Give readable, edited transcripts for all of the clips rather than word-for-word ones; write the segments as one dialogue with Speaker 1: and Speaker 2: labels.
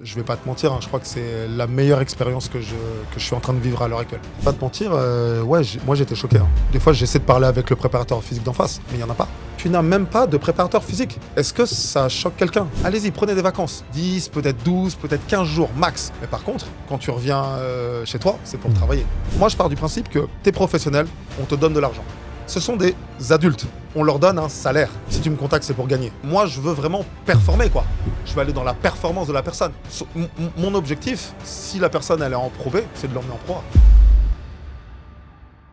Speaker 1: je vais pas te mentir, hein, je crois que c'est la meilleure expérience que je suis en train de vivre à l'heure actuelle. Pas te mentir, ouais, moi j'étais choqué. Hein. Des fois, j'essaie de parler avec le préparateur physique d'en face, mais il n'y en a pas. Tu n'as même pas de préparateur physique. Est-ce que ça choque quelqu'un? Allez-y, prenez des vacances. 10, peut-être 12, peut-être 15 jours max. Mais par contre, quand tu reviens chez toi, c'est pour travailler. Moi, je pars du principe que t'es professionnel, on te donne de l'argent. Ce sont des adultes. On leur donne un salaire. Si tu me contactes, c'est pour gagner. Moi, je veux vraiment performer, quoi. Je veux aller dans la performance de la personne. Mon objectif, si la personne elle est en Pro B, c'est de l'emmener en Pro A.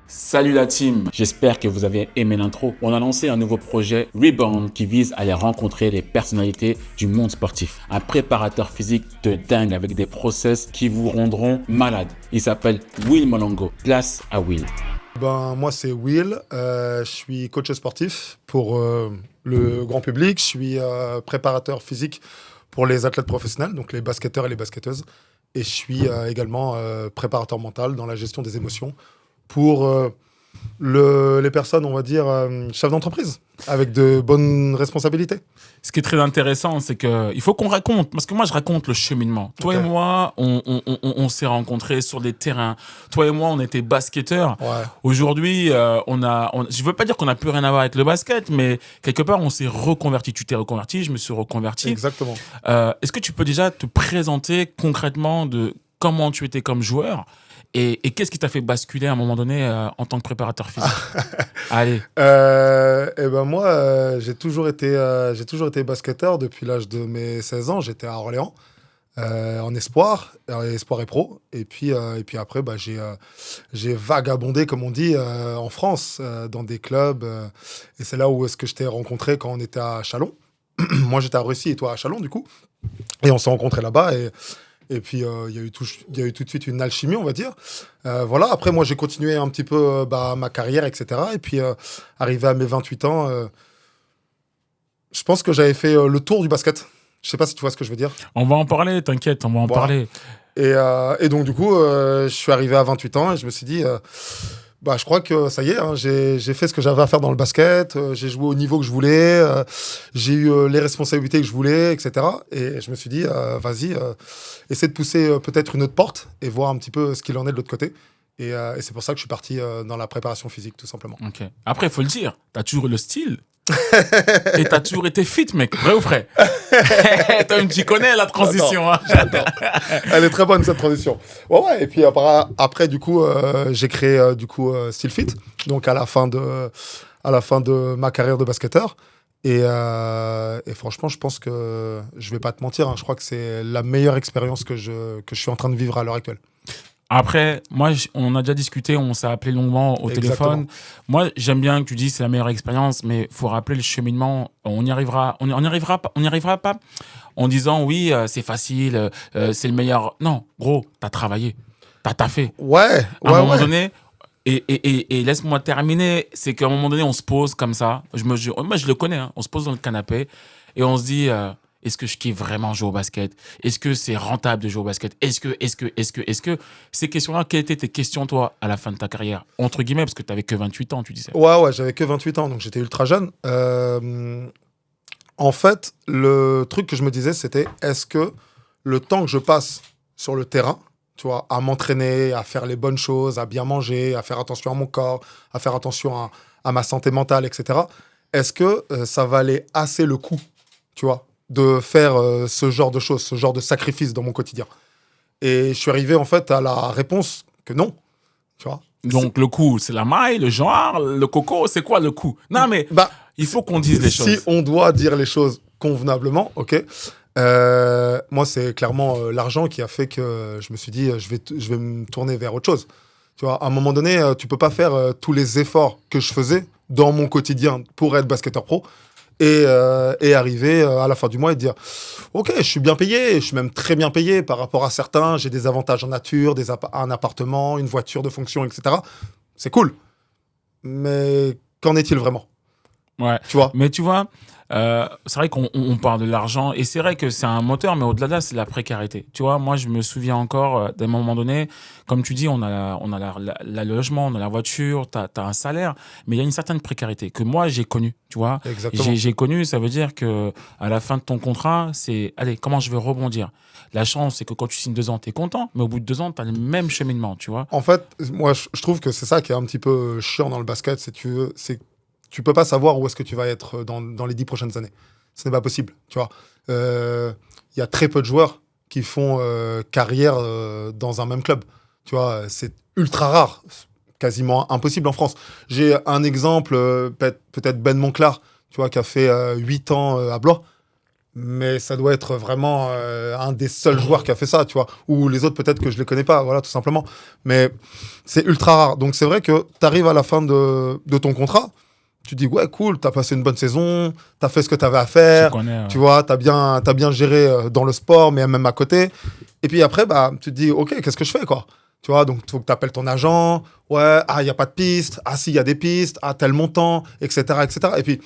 Speaker 2: Salut la team, j'espère que vous avez aimé l'intro. On a lancé un nouveau projet Rebound qui vise à aller rencontrer les personnalités du monde sportif. Un préparateur physique de dingue avec des process qui vous rendront malade. Il s'appelle Will Molongo. Place à Will.
Speaker 1: Moi, c'est Will. Je suis coach sportif pour le grand public. Je suis préparateur physique pour les athlètes professionnels, donc les basketteurs et les basketteuses. Et je suis également préparateur mental dans la gestion des émotions pour les personnes, on va dire, chefs d'entreprise, avec de bonnes responsabilités.
Speaker 3: Ce qui est très intéressant, c'est qu'il faut qu'on raconte, parce que moi, je raconte le cheminement. Toi et moi, on s'est rencontrés sur des terrains. Toi et moi, on était basketteurs.
Speaker 1: Ouais.
Speaker 3: Aujourd'hui, je veux pas dire qu'on n'a plus rien à voir avec le basket, mais quelque part, on s'est reconverti. Tu t'es reconverti, je me suis reconverti.
Speaker 1: Exactement.
Speaker 3: Est-ce que tu peux déjà te présenter concrètement de comment tu étais comme joueur et qu'est-ce qui t'a fait basculer à un moment donné en tant que préparateur physique? Allez.
Speaker 1: Moi, j'ai toujours été basketteur depuis l'âge de mes 16 ans. J'étais à Orléans en espoir et pro. Et puis après, j'ai vagabondé, comme on dit, en France, dans des clubs. Et c'est là où est-ce que je t'ai rencontré quand on était à Chalon. Moi, j'étais à Russie et toi à Chalon, du coup. Et on s'est rencontrés là-bas et puis, il y a eu tout de suite une alchimie, on va dire. Voilà. Après, moi, j'ai continué un petit peu ma carrière, etc. Et puis, arrivé à mes 28 ans, je pense que j'avais fait le tour du basket. Je sais pas si tu vois ce que je veux dire.
Speaker 3: On va en parler, t'inquiète, on va en parler.
Speaker 1: Et donc, du coup, je suis arrivé à 28 ans et je me suis dit... je crois que ça y est, hein, j'ai fait ce que j'avais à faire dans le basket, j'ai joué au niveau que je voulais, j'ai eu les responsabilités que je voulais, etc. Et je me suis dit, vas-y, essaie de pousser peut-être une autre porte et voir un petit peu ce qu'il en est de l'autre côté. Et c'est pour ça que je suis parti dans la préparation physique, tout simplement.
Speaker 3: Okay. Après, il faut le dire, tu as toujours eu le style. Et tu as toujours été fit, mec. Vrai ou vrai? Tu connais la transition.
Speaker 1: J'adore. Elle est très bonne, cette transition. Ouais. Et puis après du coup, j'ai créé Style Fit. Donc à la fin de ma carrière de basketteur. Et franchement, je pense que je vais pas te mentir. Hein, je crois que c'est la meilleure expérience que je suis en train de vivre à l'heure actuelle.
Speaker 3: Après, moi, on a déjà discuté, on s'est appelé longuement au téléphone. Moi, j'aime bien que tu dises que c'est la meilleure expérience, mais il faut rappeler le cheminement. On n'y arrivera pas en disant oui, c'est facile, c'est le meilleur. Non, gros, t'as travaillé, t'as taffé.
Speaker 1: Ouais.
Speaker 3: À un moment donné, et laisse-moi terminer, c'est qu'à un moment donné, on se pose comme ça. Moi, je le connais, hein, on se pose dans le canapé et on se dit... Est-ce que je kiffe vraiment jouer au basket? Est-ce que c'est rentable de jouer au basket? Est-ce que ces questions-là, quelles étaient tes questions, toi, à la fin de ta carrière? Entre guillemets, parce que tu n'avais que 28 ans, tu disais.
Speaker 1: Ouais, j'avais que 28 ans, donc j'étais ultra jeune. En fait, le truc que je me disais, c'était est-ce que le temps que je passe sur le terrain, tu vois, à m'entraîner, à faire les bonnes choses, à bien manger, à faire attention à mon corps, à faire attention à ma santé mentale, etc., est-ce que ça valait assez le coup, tu vois, de faire ce genre de choses, ce genre de sacrifice dans mon quotidien. Et je suis arrivé en fait à la réponse que non, tu vois.
Speaker 3: Donc le coup, c'est la maille, le genre, le coco, c'est quoi le coup? Non mais il faut qu'on dise les choses.
Speaker 1: Si on doit dire les choses convenablement, ok. Moi, c'est clairement l'argent qui a fait que je me suis dit je vais me tourner vers autre chose. Tu vois, à un moment donné, tu peux pas faire tous les efforts que je faisais dans mon quotidien pour être basketteur pro. Et arriver à la fin du mois et dire ok, je suis bien payé, je suis même très bien payé par rapport à certains, j'ai des avantages en nature, un appartement, une voiture de fonction, etc. C'est cool. Mais qu'en est-il vraiment?
Speaker 3: Ouais.
Speaker 1: Tu vois.
Speaker 3: Mais tu vois, c'est vrai qu'on parle de l'argent et c'est vrai que c'est un moteur, mais au-delà de là, c'est la précarité. Tu vois, moi, je me souviens encore d'un moment donné, comme tu dis, on a la logement, on a la voiture, tu as un salaire, mais il y a une certaine précarité que moi, j'ai connue. Tu vois,
Speaker 1: Exactement.
Speaker 3: j'ai connu, ça veut dire que à la fin de ton contrat, c'est allez, comment je vais rebondir? La chance, c'est que quand tu signes 2 ans, tu es content, mais au bout de 2 ans, tu as le même cheminement, tu vois.
Speaker 1: En fait, moi, je trouve que c'est ça qui est un petit peu chiant dans le basket, c'est que tu peux pas savoir où est-ce que tu vas être dans les 10 prochaines années. Ce n'est pas possible, tu vois. Il y a très peu de joueurs qui font carrière dans un même club. Tu vois, c'est ultra rare, quasiment impossible en France. J'ai un exemple, peut-être Ben Monclar, tu vois, qui a fait 8 ans à Blois. Mais ça doit être vraiment un des seuls joueurs qui a fait ça, tu vois. Ou les autres, peut-être que je les connais pas, voilà, tout simplement. Mais c'est ultra rare. Donc c'est vrai que tu arrives à la fin de ton contrat, tu dis, ouais, cool, tu as passé une bonne saison, tu as fait ce que tu avais à
Speaker 3: Tu
Speaker 1: faire,
Speaker 3: connais,
Speaker 1: tu vois, tu as bien géré dans le sport, mais même à côté. Et puis après, bah, tu te dis, ok, qu'est-ce que je fais, quoi? Tu vois, donc il faut que tu appelles ton agent, ouais, ah, il n'y a pas de piste, ah, si, il y a des pistes, ah, tel montant, etc., etc. Et puis,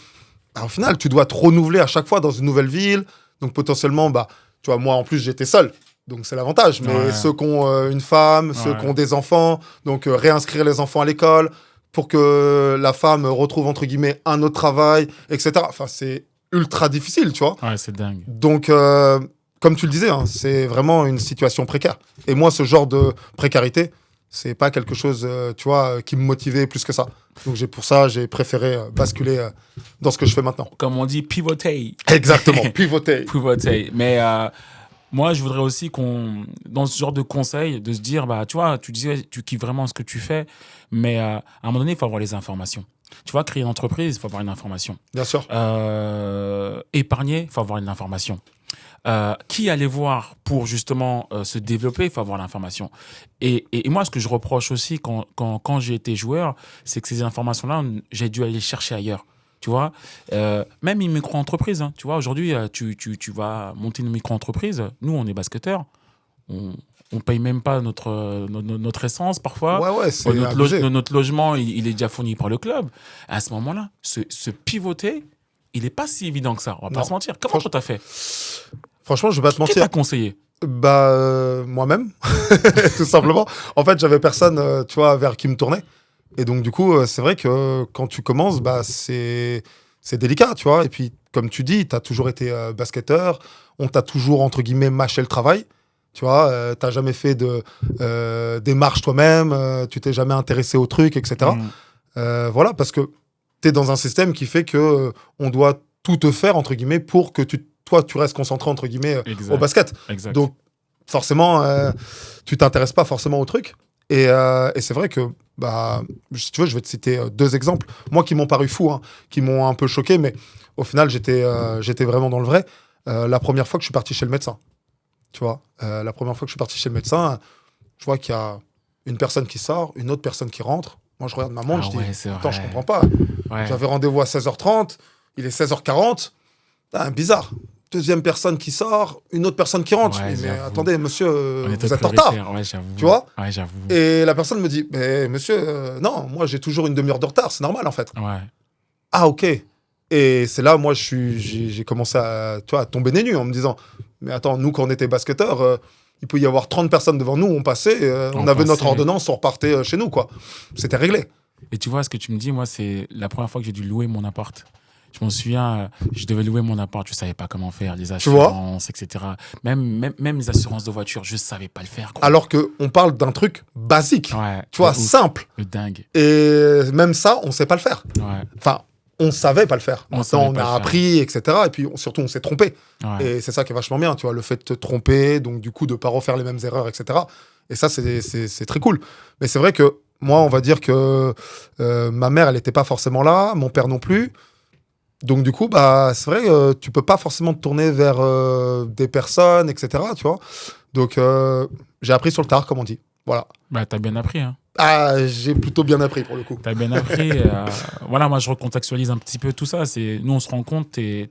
Speaker 1: bah, au final, tu dois te renouveler à chaque fois dans une nouvelle ville. Donc potentiellement, bah, tu vois, moi en plus, j'étais seul. Donc c'est l'avantage. Mais
Speaker 3: Ouais.
Speaker 1: ceux qui ont une femme, ceux
Speaker 3: Ouais.
Speaker 1: qui ont des enfants, donc réinscrire les enfants à l'école pour que la femme retrouve, entre guillemets, un autre travail, etc. Enfin, c'est ultra difficile, tu vois.
Speaker 3: Ouais, c'est dingue.
Speaker 1: Donc, comme tu le disais, hein, c'est vraiment une situation précaire. Et moi, ce genre de précarité, c'est pas quelque chose, tu vois, qui me motivait plus que ça. Donc, pour ça, j'ai préféré basculer dans ce que je fais maintenant.
Speaker 3: Comme on dit, pivoter.
Speaker 1: Exactement, pivoter.
Speaker 3: Pivoter. Mais moi, je voudrais aussi qu'on, dans ce genre de conseil, de se dire, bah, tu vois, tu disais, tu kiffes vraiment ce que tu fais, mais à un moment donné, il faut avoir les informations. Tu vois, créer une entreprise, il faut avoir une information.
Speaker 1: Bien sûr.
Speaker 3: Épargner, il faut avoir une information. Qui aller voir pour justement se développer, il faut avoir l'information. Et moi, ce que je reproche aussi quand j'ai été joueur, c'est que ces informations-là, j'ai dû aller les chercher ailleurs. Tu vois, même une micro-entreprise, hein, tu vois, aujourd'hui, tu vas monter une micro-entreprise. Nous, on est basketteurs. On paye même pas notre essence parfois.
Speaker 1: Ouais, ouais, c'est abusé.
Speaker 3: Notre logement, il est déjà fourni par le club. À ce moment-là, se pivoter, il n'est pas si évident que ça. On va pas
Speaker 1: Non.
Speaker 3: se mentir. Comment toi t'as fait?
Speaker 1: Franchement, je vais pas te
Speaker 3: Qui
Speaker 1: mentir.
Speaker 3: t'a conseillé?
Speaker 1: Bah, moi-même, tout simplement. En fait, j'avais personne, tu vois, vers qui me tourner. Et donc, du coup, c'est vrai que quand tu commences, bah, c'est délicat, tu vois. Et puis, comme tu dis, tu as toujours été basketteur. On t'a toujours, entre guillemets, mâché le travail. Tu vois, t'as jamais fait des marches toi-même. Tu t'es jamais intéressé au truc, etc. Voilà, parce que tu es dans un système qui fait que on doit tout te faire, entre guillemets, pour que toi, tu restes concentré, entre guillemets, au basket.
Speaker 3: Exact.
Speaker 1: Donc, forcément, tu t'intéresses pas forcément au truc. Et c'est vrai que, bah, si tu veux, je vais te citer 2 exemples. Moi, qui m'ont paru fous, hein, qui m'ont un peu choqué, mais au final, j'étais vraiment dans le vrai. La première fois que je suis parti chez le médecin, tu vois, la première fois que je suis parti chez le médecin, je vois qu'il y a une personne qui sort, une autre personne qui rentre. Moi, je regarde ma montre, je dis, attends, je comprends pas.
Speaker 3: Ouais.
Speaker 1: J'avais rendez-vous à 16h30, il est 16h40. Ah, bizarre. Deuxième personne qui sort, une autre personne qui rentre.
Speaker 3: Ouais,
Speaker 1: Je dis, mais
Speaker 3: j'avoue.
Speaker 1: attendez, monsieur,
Speaker 3: On est
Speaker 1: vous êtes en retard.
Speaker 3: Ouais, j'avoue.
Speaker 1: Tu vois?
Speaker 3: Ouais, j'avoue.
Speaker 1: Et la personne me dit, mais monsieur, non, moi j'ai toujours une demi-heure de retard, c'est normal en fait.
Speaker 3: Ouais.
Speaker 1: Ah, ok. Et c'est là, moi, j'ai commencé à, tu vois, à tomber des nues en me disant, mais attends, nous, quand on était basketteurs, il peut y avoir 30 personnes devant nous, on passait, on avait notre ordonnance, on repartait chez nous, quoi. C'était réglé.
Speaker 3: Et tu vois, ce que tu me dis, moi, c'est la première fois que j'ai dû louer mon appart. Je m'en souviens, je devais louer mon appart, je ne savais pas comment faire, les assurances, etc. Même les assurances de voiture, je ne savais pas le faire. Quoi.
Speaker 1: Alors qu'on parle d'un truc basique,
Speaker 3: Ouais,
Speaker 1: tu vois,
Speaker 3: de ouf.
Speaker 1: simple.
Speaker 3: Le dingue.
Speaker 1: Et même ça, on ne sait pas le faire.
Speaker 3: Ouais.
Speaker 1: Enfin, on savait pas le faire.
Speaker 3: On
Speaker 1: Maintenant,
Speaker 3: savait
Speaker 1: on
Speaker 3: pas
Speaker 1: a
Speaker 3: le faire.
Speaker 1: appris, etc. Et puis, surtout, on s'est trompé.
Speaker 3: Ouais.
Speaker 1: Et c'est ça qui est vachement bien, tu vois, le fait de te tromper, donc du coup, de pas refaire les mêmes erreurs, etc. Et ça, c'est très cool. Mais c'est vrai que moi, on va dire que ma mère, elle n'était pas forcément là, mon père non plus. Donc du coup, bah, c'est vrai, tu peux pas forcément te tourner vers des personnes, etc. Tu vois. Donc, j'ai appris sur le tard, comme on dit. Voilà.
Speaker 3: Bah, t'as bien appris, hein.
Speaker 1: Ah, j'ai plutôt bien appris pour le coup.
Speaker 3: T'as bien appris. Voilà, moi, je recontextualise un petit peu tout ça. Nous, on se rend compte, t'es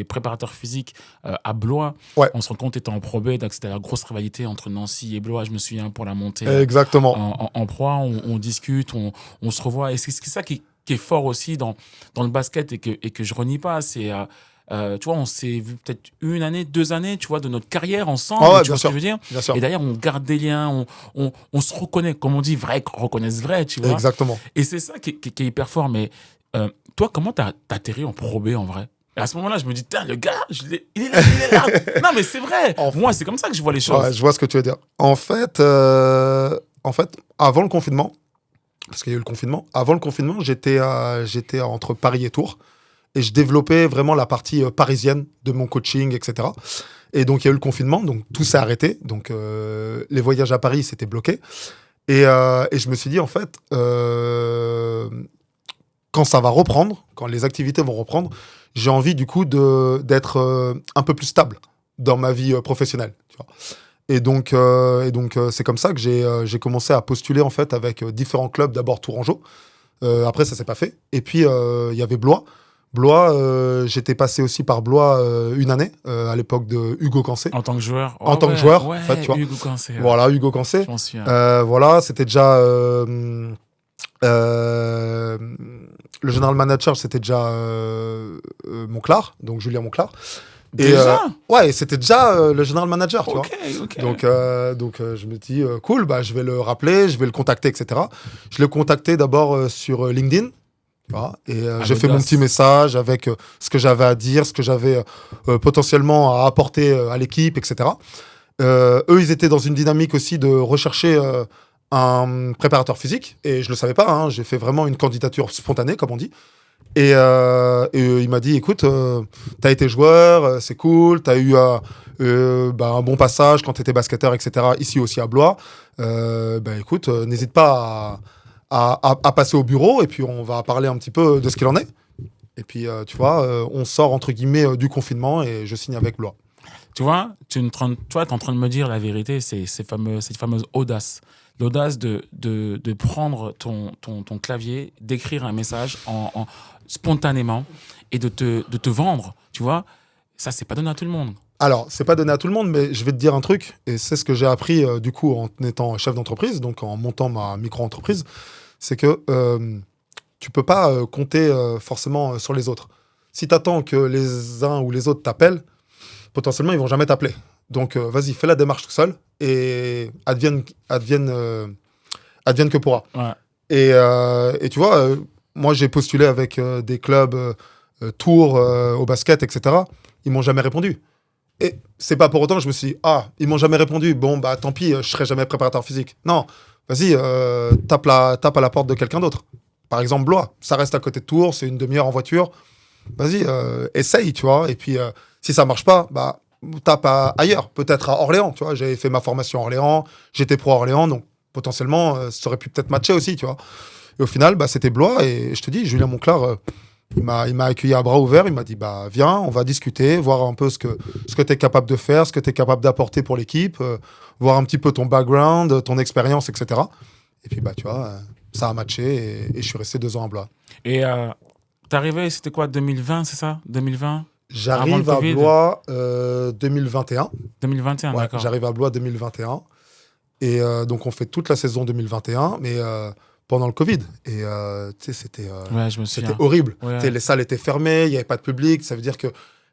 Speaker 3: préparateur physique à Blois.
Speaker 1: Ouais.
Speaker 3: On se rend compte, t'étais en Pro B, donc c'était la grosse rivalité entre Nancy et Blois, je me souviens, pour la montée
Speaker 1: Exactement.
Speaker 3: en proie. On discute, on se revoit. Et c'est ça qui qui est fort aussi dans le basket et que je renie pas, c'est tu vois, on s'est vu peut-être 1 année, 2 années, tu vois, de notre carrière ensemble,
Speaker 1: Ah ouais,
Speaker 3: tu vois ce que je veux dire?
Speaker 1: bien sûr.
Speaker 3: Et d'ailleurs, on garde des liens, on se reconnaît, comme on dit, vrai, qu'on reconnaisse vrai, tu vois?
Speaker 1: Exactement.
Speaker 3: Et c'est ça qui est hyper fort. Mais toi, comment t'as atterri en Pro B en vrai? Et à ce moment-là, je me dis, tiens, le gars, il est là, il est là. Non, mais c'est vrai.
Speaker 1: En-
Speaker 3: Moi, c'est comme ça que je vois les
Speaker 1: Ouais,
Speaker 3: choses.
Speaker 1: je vois ce que tu veux dire. En fait, avant le confinement, parce qu'il y a eu le confinement, avant le confinement, j'étais entre Paris et Tours. Et je développais vraiment la partie parisienne de mon coaching, etc. Et donc, il y a eu le confinement, donc tout s'est arrêté. Donc, les voyages à Paris, c'était bloqué. Et je me suis dit, en fait, quand ça va reprendre, quand les activités vont reprendre, j'ai envie, du coup, d'être un peu plus stable dans ma vie professionnelle. Tu vois. C'est comme ça que j'ai commencé à postuler, en fait, avec différents clubs. D'abord Tourangeau. Après, ça s'est pas fait. Et puis, il y avait Blois. Blois, j'étais passé aussi par Blois 1 année, à l'époque de Hugo Cancé.
Speaker 3: En tant que joueur.
Speaker 1: En
Speaker 3: Ah
Speaker 1: tant que
Speaker 3: ouais,
Speaker 1: joueur,
Speaker 3: ouais,
Speaker 1: en fait, tu vois.
Speaker 3: Hugo Cancé.
Speaker 1: Voilà, Hugo Cancé.
Speaker 3: Je m'en souviens.
Speaker 1: Voilà, c'était déjà... euh, le general manager, c'était déjà Monclar, donc Julien Monclar.
Speaker 3: Déjà?
Speaker 1: Ouais, c'était déjà le general manager, tu vois.
Speaker 3: Ok.
Speaker 1: Donc, je me dis, cool, bah, je vais le rappeler, je vais le contacter, etc. Je l'ai contacté d'abord sur LinkedIn. Tu vois, et j'ai fait mon
Speaker 3: l'audace.
Speaker 1: petit message avec ce que j'avais à dire, ce que j'avais potentiellement à apporter à l'équipe, etc. Eux, ils étaient dans une dynamique aussi de rechercher un préparateur physique. Et je ne le savais pas, hein, j'ai fait vraiment une candidature spontanée, comme on dit. Il m'a dit, écoute, tu as été joueur, c'est cool, tu as eu un bon passage quand tu étais basketteur, etc. Ici aussi à Blois. Écoute, n'hésite pas à passer au bureau et puis on va parler un petit peu de ce qu'il en est. Et puis, tu vois, on sort entre guillemets du confinement et je signe avec Blois.
Speaker 3: Tu vois, tu es en train de me dire la vérité, c'est cette fameuse audace. L'audace de prendre ton clavier, d'écrire un message spontanément et de te vendre. Tu vois, ça, c'est pas donné à tout le monde.
Speaker 1: Alors, c'est pas donné à tout le monde, mais je vais te dire un truc, et c'est ce que j'ai appris du coup en étant chef d'entreprise, donc en montant ma micro-entreprise, c'est que tu peux pas compter forcément sur les autres. Si tu attends que les uns ou les autres t'appellent, potentiellement, ils vont jamais t'appeler. Donc, vas-y, fais la démarche tout seul et advienne que pourra.
Speaker 3: Ouais.
Speaker 1: Et tu vois, moi, j'ai postulé avec des clubs Tours au basket, etc. Ils m'ont jamais répondu. Et c'est pas pour autant que je me suis dit, ah, ils m'ont jamais répondu. Bon, bah tant pis, je serai jamais préparateur physique. Non, vas-y, tape à la porte de quelqu'un d'autre. Par exemple, Blois, ça reste à côté de Tours, c'est une demi-heure en voiture. Vas-y, essaye, tu vois. Et puis, si ça marche pas, bah tape ailleurs, peut-être à Orléans, tu vois. J'avais fait ma formation à Orléans, j'étais pro à Orléans, donc potentiellement, ça aurait pu peut-être matcher aussi, tu vois. Et au final, bah, c'était Blois. Et je te dis, Julien Monclar, il m'a accueilli à bras ouverts. Il m'a dit, bah, viens, on va discuter, voir un peu ce que tu es capable de faire, ce que tu es capable d'apporter pour l'équipe, voir un petit peu ton background, ton expérience, etc. Et puis, bah, tu vois, ça a matché et je suis resté 2 ans à Blois.
Speaker 3: Et t'es arrivé, c'était quoi, 2020, c'est ça? 2020?
Speaker 1: J'arrive
Speaker 3: Avant le
Speaker 1: à
Speaker 3: Covid?
Speaker 1: Blois 2021.
Speaker 3: 2021,
Speaker 1: Ouais,
Speaker 3: d'accord.
Speaker 1: j'arrive à Blois 2021. Et donc, on fait toute la saison 2021, mais pendant le Covid. Et tu sais,
Speaker 3: Ouais, je me
Speaker 1: c'était
Speaker 3: souviens.
Speaker 1: horrible.
Speaker 3: Ouais.
Speaker 1: Tu sais, les salles étaient fermées, il n'y avait pas de public. Ça veut dire que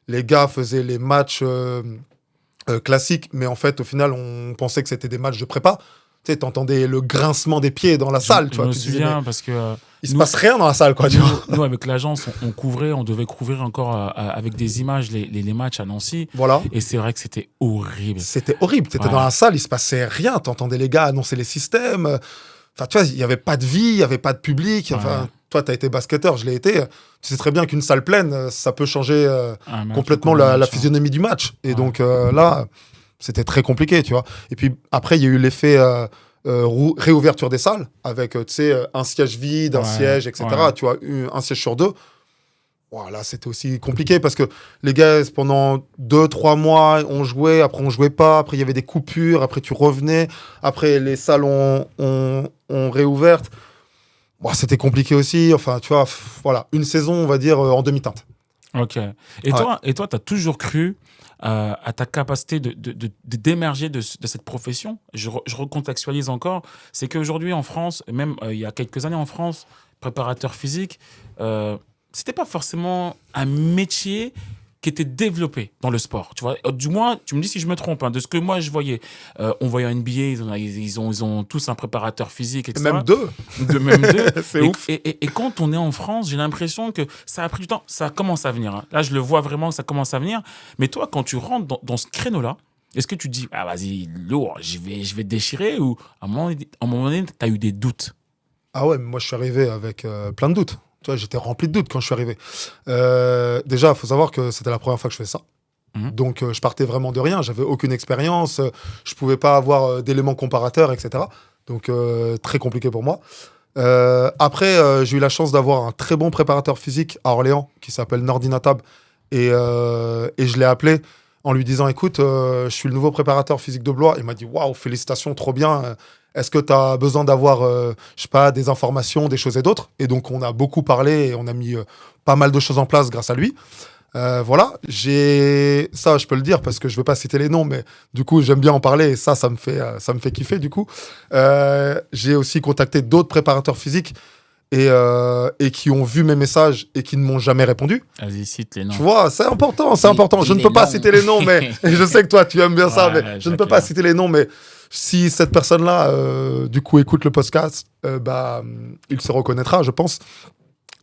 Speaker 1: les gars faisaient les matchs classiques, mais en fait, au final, on pensait que c'était des matchs de prépa. Tu sais, t'entendais le grincement des pieds dans la salle. Tu
Speaker 3: Je
Speaker 1: vois,
Speaker 3: me
Speaker 1: tu te disais,
Speaker 3: souviens
Speaker 1: mais
Speaker 3: parce que
Speaker 1: il se passe rien dans la salle, quoi. Tu vois.
Speaker 3: nous, avec l'agence, on devait couvrir encore avec des images les matchs à Nancy.
Speaker 1: Voilà.
Speaker 3: Et c'est vrai que c'était horrible.
Speaker 1: C'était horrible. T'étais
Speaker 3: Ouais.
Speaker 1: dans la salle, il se passait rien. T'entendais les gars annoncer les systèmes. Enfin, tu vois, il n'y avait pas de vie, il n'y avait pas de public. Enfin,
Speaker 3: Ouais.
Speaker 1: toi, tu as été basketteur, je l'ai été. Tu sais très bien qu'une salle pleine, ça peut changer
Speaker 3: Un match,
Speaker 1: complètement
Speaker 3: le
Speaker 1: la
Speaker 3: match,
Speaker 1: physionomie du match. Et
Speaker 3: Ouais.
Speaker 1: donc là, c'était très compliqué, tu vois. Et puis après, il y a eu l'effet réouverture des salles avec, tu sais, un siège vide, un
Speaker 3: Ouais,
Speaker 1: siège, etc.
Speaker 3: ouais.
Speaker 1: Tu vois, un siège sur 2. Voilà, c'était aussi compliqué parce que les gars, pendant 2-3 mois, on jouait, après on jouait pas, après il y avait des coupures, après tu revenais, après les salles ont réouvertes. Bon, c'était compliqué aussi. Enfin, tu vois, voilà, une saison, on va dire, en demi-teinte.
Speaker 3: Ok. Et toi, tu as toujours cru à ta capacité d'émerger de cette profession. Je recontextualise encore. C'est qu'aujourd'hui, en France, même il y a quelques années en France, préparateur physique, c'était pas forcément un métier qui était développé dans le sport, tu vois. Du moins, tu me dis si je me trompe, hein, de ce que moi je voyais. On voyait en NBA, ils ont tous un préparateur physique, etc.
Speaker 1: Même deux.
Speaker 3: Même deux.
Speaker 1: C'est ouf.
Speaker 3: Et quand on est en France, j'ai l'impression que ça a pris du temps. Ça commence à venir, hein. Là, je le vois vraiment, ça commence à venir. Mais toi, quand tu rentres dans ce créneau-là, est-ce que tu te dis, ah vas-y, lourd, je vais déchirer, ou à un moment donné, tu as eu des doutes?
Speaker 1: Ah ouais, mais moi je suis arrivé avec plein de doutes. Tu vois, j'étais rempli de doutes quand je suis arrivé. Déjà, il faut savoir que c'était la première fois que je faisais ça. Donc je partais vraiment de rien, j'avais aucune expérience, je pouvais pas avoir d'éléments comparateurs, etc. Donc très compliqué pour moi. Après, j'ai eu la chance d'avoir un très bon préparateur physique à Orléans qui s'appelle Nordinatab et je l'ai appelé en lui disant écoute, je suis le nouveau préparateur physique de Blois. Il m'a dit waouh, félicitations, trop bien. Est-ce que tu as besoin d'avoir, je sais pas, des informations, des choses et d'autres? Et donc on a beaucoup parlé et on a mis pas mal de choses en place grâce à lui. Voilà, ça je peux le dire parce que je veux pas citer les noms, mais du coup j'aime bien en parler et ça me fait kiffer du coup. J'ai aussi contacté d'autres préparateurs physiques et qui ont vu mes messages et qui ne m'ont jamais répondu.
Speaker 3: Vas-y, cite les noms.
Speaker 1: Tu vois, c'est important, c'est important. Je ne peux pas citer les noms, mais je sais que toi tu aimes bien ça, mais je ne peux pas citer les noms, mais si cette personne-là du coup écoute le podcast, il se reconnaîtra, je pense.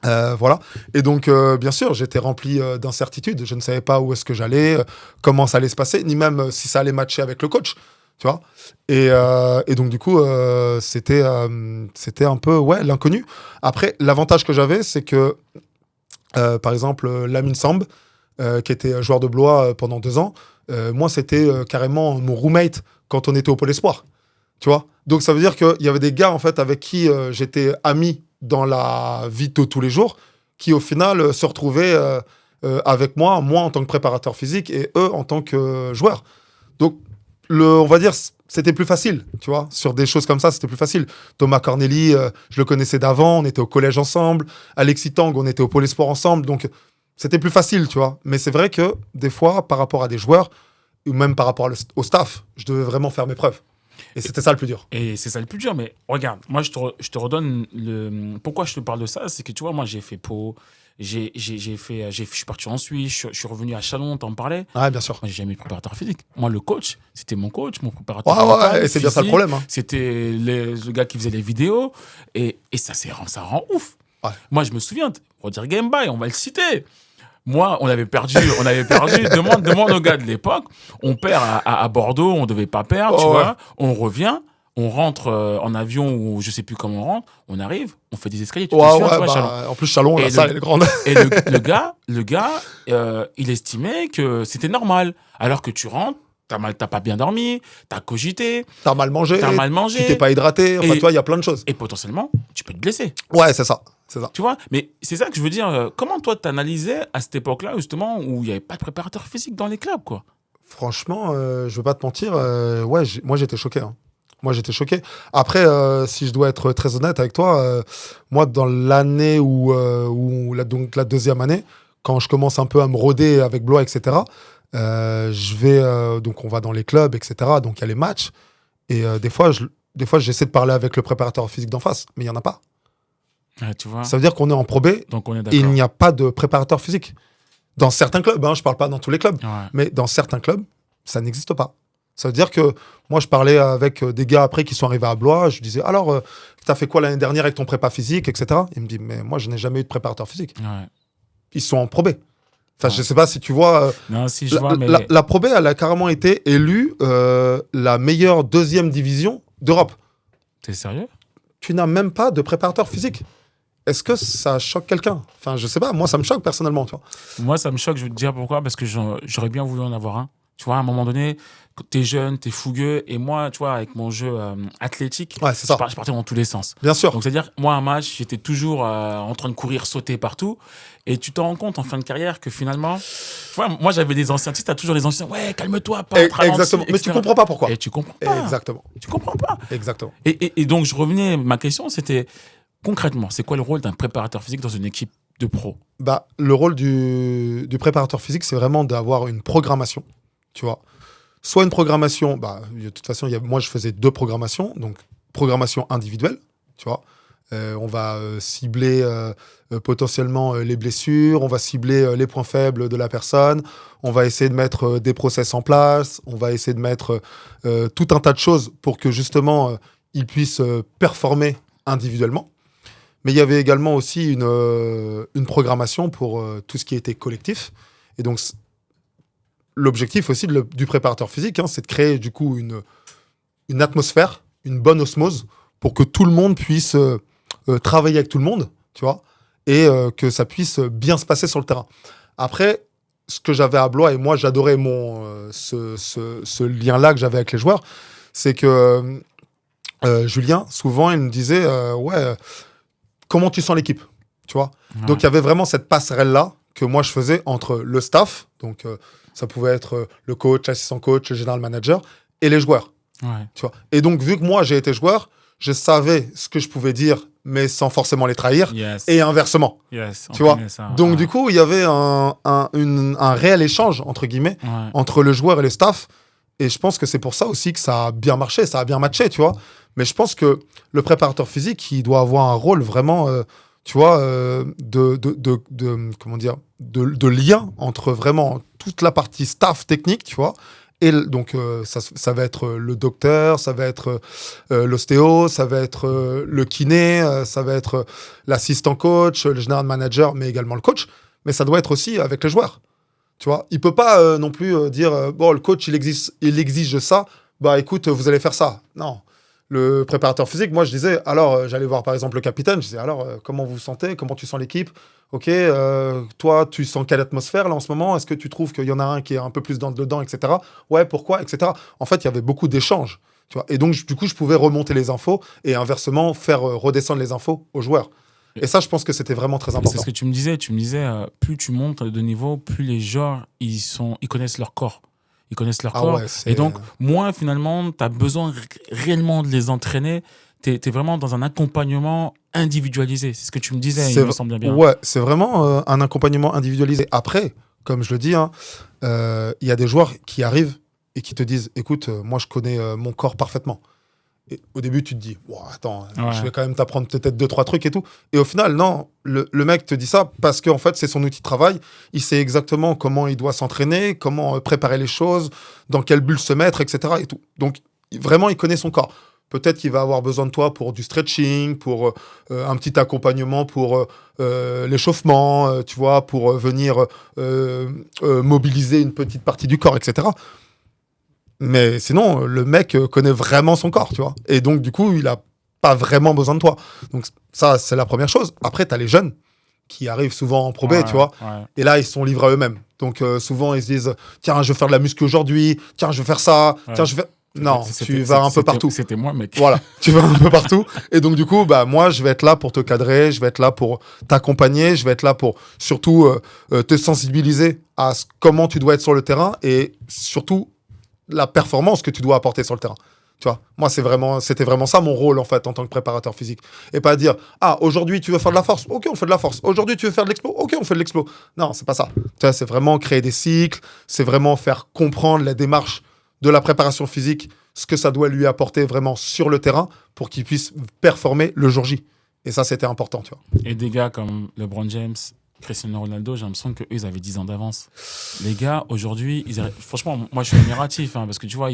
Speaker 1: Voilà. Et donc, bien sûr, j'étais rempli d'incertitudes. Je ne savais pas où est-ce que j'allais, comment ça allait se passer, ni même si ça allait matcher avec le coach, tu vois. Et donc, du coup, c'était un peu, l'inconnu. Après, l'avantage que j'avais, c'est que, par exemple, Lamine Samb, qui était joueur de Blois pendant 2 ans, moi, c'était carrément mon roommate quand on était au Pôle Espoir, tu vois. Donc, ça veut dire qu'il y avait des gars, en fait, avec qui j'étais ami dans la vie de tous les jours, qui au final se retrouvaient avec moi en tant que préparateur physique et eux en tant que joueurs. Donc, on va dire, c'était plus facile, tu vois, sur des choses comme ça, c'était plus facile. Thomas Corneli, je le connaissais d'avant, on était au collège ensemble. Alexis Tang, on était au Pôle Espoir ensemble, donc c'était plus facile, tu vois. Mais c'est vrai que des fois, par rapport à des joueurs, ou même par rapport au staff, je devais vraiment faire mes preuves. Et c'était ça le plus dur.
Speaker 3: Et c'est ça le plus dur. Mais regarde, moi, je te redonne le. Pourquoi je te parle de ça? C'est que tu vois, moi, j'ai fait Pau, je suis parti en Suisse, je suis revenu à Chalon, t'en parlais.
Speaker 1: Ouais, bien sûr.
Speaker 3: Moi, j'ai jamais eu de préparateur physique. Moi, le coach, c'était mon coach, mon préparateur.
Speaker 1: Ouais, et c'est bien ça le problème. Hein.
Speaker 3: C'était le gars qui faisait les vidéos. Et ça rend ouf.
Speaker 1: Ouais.
Speaker 3: Moi, je me souviens, on va dire Game By, on va le citer. Moi, on avait perdu. Demande aux gars de l'époque. On perd à Bordeaux, on devait pas perdre, tu vois. On revient, on rentre en avion ou je sais plus comment on rentre. On arrive, on fait des escaliers.
Speaker 1: En plus, Chalon, la salle est grande.
Speaker 3: Et le gars, il estimait que c'était normal. Alors que tu rentres, t'as pas bien dormi, t'as cogité.
Speaker 1: T'as mal mangé. Tu t'es pas hydraté. Enfin, tu vois, il y a plein de choses.
Speaker 3: Et potentiellement, tu peux te blesser.
Speaker 1: Ouais, c'est ça.
Speaker 3: Tu vois, mais c'est ça que je veux dire. Comment toi, t'analysais à cette époque-là, justement, où il n'y avait pas de préparateur physique dans les clubs, quoi?
Speaker 1: Franchement, je veux pas te mentir, moi j'étais choqué. Hein. Moi j'étais choqué. Après, si je dois être très honnête avec toi, moi dans l'année donc la deuxième année, quand je commence un peu à me rôder avec Blois, etc., donc on va dans les clubs, etc., donc il y a les matchs, et des fois j'essaie de parler avec le préparateur physique d'en face, mais il n'y en a pas.
Speaker 3: Ouais, tu vois.
Speaker 1: Ça veut dire qu'on est en Pro B,
Speaker 3: Donc on est
Speaker 1: et
Speaker 3: d'accord.
Speaker 1: il n'y a pas de préparateur physique. Dans certains clubs, je ne parle pas dans tous les clubs,
Speaker 3: Ouais.
Speaker 1: mais dans certains clubs, ça n'existe pas. Ça veut dire que moi, je parlais avec des gars après qui sont arrivés à Blois, je disais, alors, tu as fait quoi l'année dernière avec ton prépa physique, etc. Il me dit, mais moi, je n'ai jamais eu de préparateur physique.
Speaker 3: Ouais.
Speaker 1: Ils sont en Pro B. Enfin,
Speaker 3: Ouais.
Speaker 1: je ne sais pas si tu vois.
Speaker 3: Non, si je vois, mais.
Speaker 1: La Pro B, elle a carrément été élue la meilleure 2e division d'Europe.
Speaker 3: T'es sérieux?
Speaker 1: Tu n'as même pas de préparateur physique. Est-ce que ça choque quelqu'un? Enfin, je sais pas, moi ça me choque personnellement, tu vois.
Speaker 3: Moi, ça me choque, je vais te dire pourquoi, parce que j'aurais bien voulu en avoir un. Tu vois, à un moment donné, t'es jeune, t'es fougueux, et moi, tu vois, avec mon jeu athlétique,
Speaker 1: Ouais, c'est ça.
Speaker 3: je partais dans tous les sens.
Speaker 1: Bien sûr.
Speaker 3: Donc, c'est-à-dire, moi, un match, j'étais toujours en train de courir, sauter partout, et tu te rends compte en fin de carrière que finalement, tu vois, moi, j'avais des anciens, tu sais, t'as toujours les anciens, ouais, calme-toi, pas,
Speaker 1: Exactement. Mais tu comprends pas pourquoi.
Speaker 3: Et tu comprends pas.
Speaker 1: Exactement.
Speaker 3: Tu comprends pas.
Speaker 1: Exactement.
Speaker 3: Et donc, je revenais, ma question, c'était, concrètement, c'est quoi le rôle d'un préparateur physique dans une équipe de pro?
Speaker 1: Le rôle du préparateur physique, c'est vraiment d'avoir une programmation, tu vois. Soit une programmation, de toute façon, moi je faisais 2 programmations, donc programmation individuelle, tu vois, On va cibler potentiellement les blessures, on va cibler les points faibles de la personne, on va essayer de mettre des process en place, on va essayer de mettre tout un tas de choses pour que justement ils puissent performer individuellement. Mais il y avait également aussi une programmation pour tout ce qui était collectif. Et donc, l'objectif aussi du préparateur physique, c'est de créer du coup une atmosphère, une bonne osmose pour que tout le monde puisse travailler avec tout le monde, tu vois, et que ça puisse bien se passer sur le terrain. Après, ce que j'avais à Blois, et moi j'adorais ce lien-là que j'avais avec les joueurs, c'est que Julien, souvent, il me disait comment tu sens l'équipe, tu vois.
Speaker 3: Ouais.
Speaker 1: Donc, il y avait vraiment cette passerelle-là que moi, je faisais entre le staff, donc ça pouvait être le coach, l'assistant coach, le general manager, et les joueurs,
Speaker 3: Ouais.
Speaker 1: tu vois. Et donc, vu que moi, j'ai été joueur, je savais ce que je pouvais dire, mais sans forcément les trahir,
Speaker 3: Yes.
Speaker 1: et inversement,
Speaker 3: Yes.
Speaker 1: tu vois.
Speaker 3: Ça.
Speaker 1: Donc,
Speaker 3: Ouais.
Speaker 1: du coup, il y avait un réel échange, entre guillemets,
Speaker 3: Ouais.
Speaker 1: entre le joueur et le staff. Et je pense que c'est pour ça aussi que ça a bien marché, ça a bien matché, tu vois. Mais je pense que le préparateur physique, il doit avoir un rôle vraiment, tu vois, comment dire, de lien entre vraiment toute la partie staff technique, tu vois. Et donc, ça va être le docteur, ça va être l'ostéo, ça va être le kiné, ça va être l'assistant coach, le general manager, mais également le coach. Mais ça doit être aussi avec les joueurs. Tu vois, il peut pas non plus dire bon, le coach il exige ça, bah écoute, vous allez faire ça. Non. Le préparateur physique, moi je disais, alors j'allais voir par exemple le capitaine, je disais alors comment vous vous sentez, comment tu sens l'équipe, ok, toi tu sens quelle atmosphère là en ce moment, est-ce que tu trouves qu'il y en a un qui est un peu plus dedans, etc. Ouais, pourquoi, etc. En fait, il y avait beaucoup d'échanges, tu vois, et donc du coup je pouvais remonter les infos et inversement faire redescendre les infos aux joueurs. Et ça, je pense que c'était vraiment très
Speaker 3: C'est
Speaker 1: important.
Speaker 3: ce que tu me disais. Tu me disais, plus tu montes de niveau, plus les joueurs, ils connaissent leur corps. Ils connaissent leur corps.
Speaker 1: Ouais,
Speaker 3: Et donc, moins, finalement, tu as besoin réellement de les entraîner. Tu es vraiment dans un accompagnement individualisé. C'est ce que tu me disais, il me semble bien.
Speaker 1: Ouais, c'est vraiment un accompagnement individualisé. Après, comme je le dis, y a des joueurs qui arrivent et qui te disent, écoute, moi, je connais mon corps parfaitement. Et au début, tu te dis, attends, je vais quand même t'apprendre peut-être 2-3 trucs et tout. Et au final, non, le mec te dit ça parce qu'en fait, c'est son outil de travail. Il sait exactement comment il doit s'entraîner, comment préparer les choses, dans quelle bulle se mettre, etc. Et tout. Donc, vraiment, il connaît son corps. Peut-être qu'il va avoir besoin de toi pour du stretching, pour un petit accompagnement pour l'échauffement, tu vois, pour venir mobiliser une petite partie du corps, etc. Mais sinon, le mec connaît vraiment son corps, tu vois. Et donc, du coup, il a pas vraiment besoin de toi. Donc, ça, c'est la première chose. Après, tu as les jeunes qui arrivent souvent en Pro B, tu vois.
Speaker 3: Ouais.
Speaker 1: Et là, ils sont livrés à eux-mêmes. Donc, souvent, ils se disent, tiens, je vais faire de la muscu aujourd'hui. Tiens, je vais faire ça.
Speaker 3: Ouais.
Speaker 1: Tiens, je vais faire... Non, tu vas un peu partout.
Speaker 3: C'était moi, mec.
Speaker 1: Voilà, tu vas un peu partout. Et donc, du coup, bah, moi, je vais être là pour te cadrer, je vais être là pour t'accompagner, je vais être là pour surtout te sensibiliser à comment tu dois être sur le terrain et surtout la performance que tu dois apporter sur le terrain. Tu vois, moi, c'était vraiment ça mon rôle, en fait, en tant que préparateur physique. Et pas dire, aujourd'hui, tu veux faire de la force. Ok, on fait de la force. Aujourd'hui, tu veux faire de l'explo. Ok, on fait de l'explo. Non, c'est pas ça. Tu vois, c'est vraiment créer des cycles. C'est vraiment faire comprendre la démarche de la préparation physique, ce que ça doit lui apporter vraiment sur le terrain pour qu'il puisse performer le jour J. Et ça, c'était important, tu vois.
Speaker 3: Et des gars comme LeBron James, Cristiano Ronaldo, j'ai l'impression qu'eux, ils avaient 10 ans d'avance. Les gars, aujourd'hui, franchement, moi, je suis admiratif, parce que tu vois,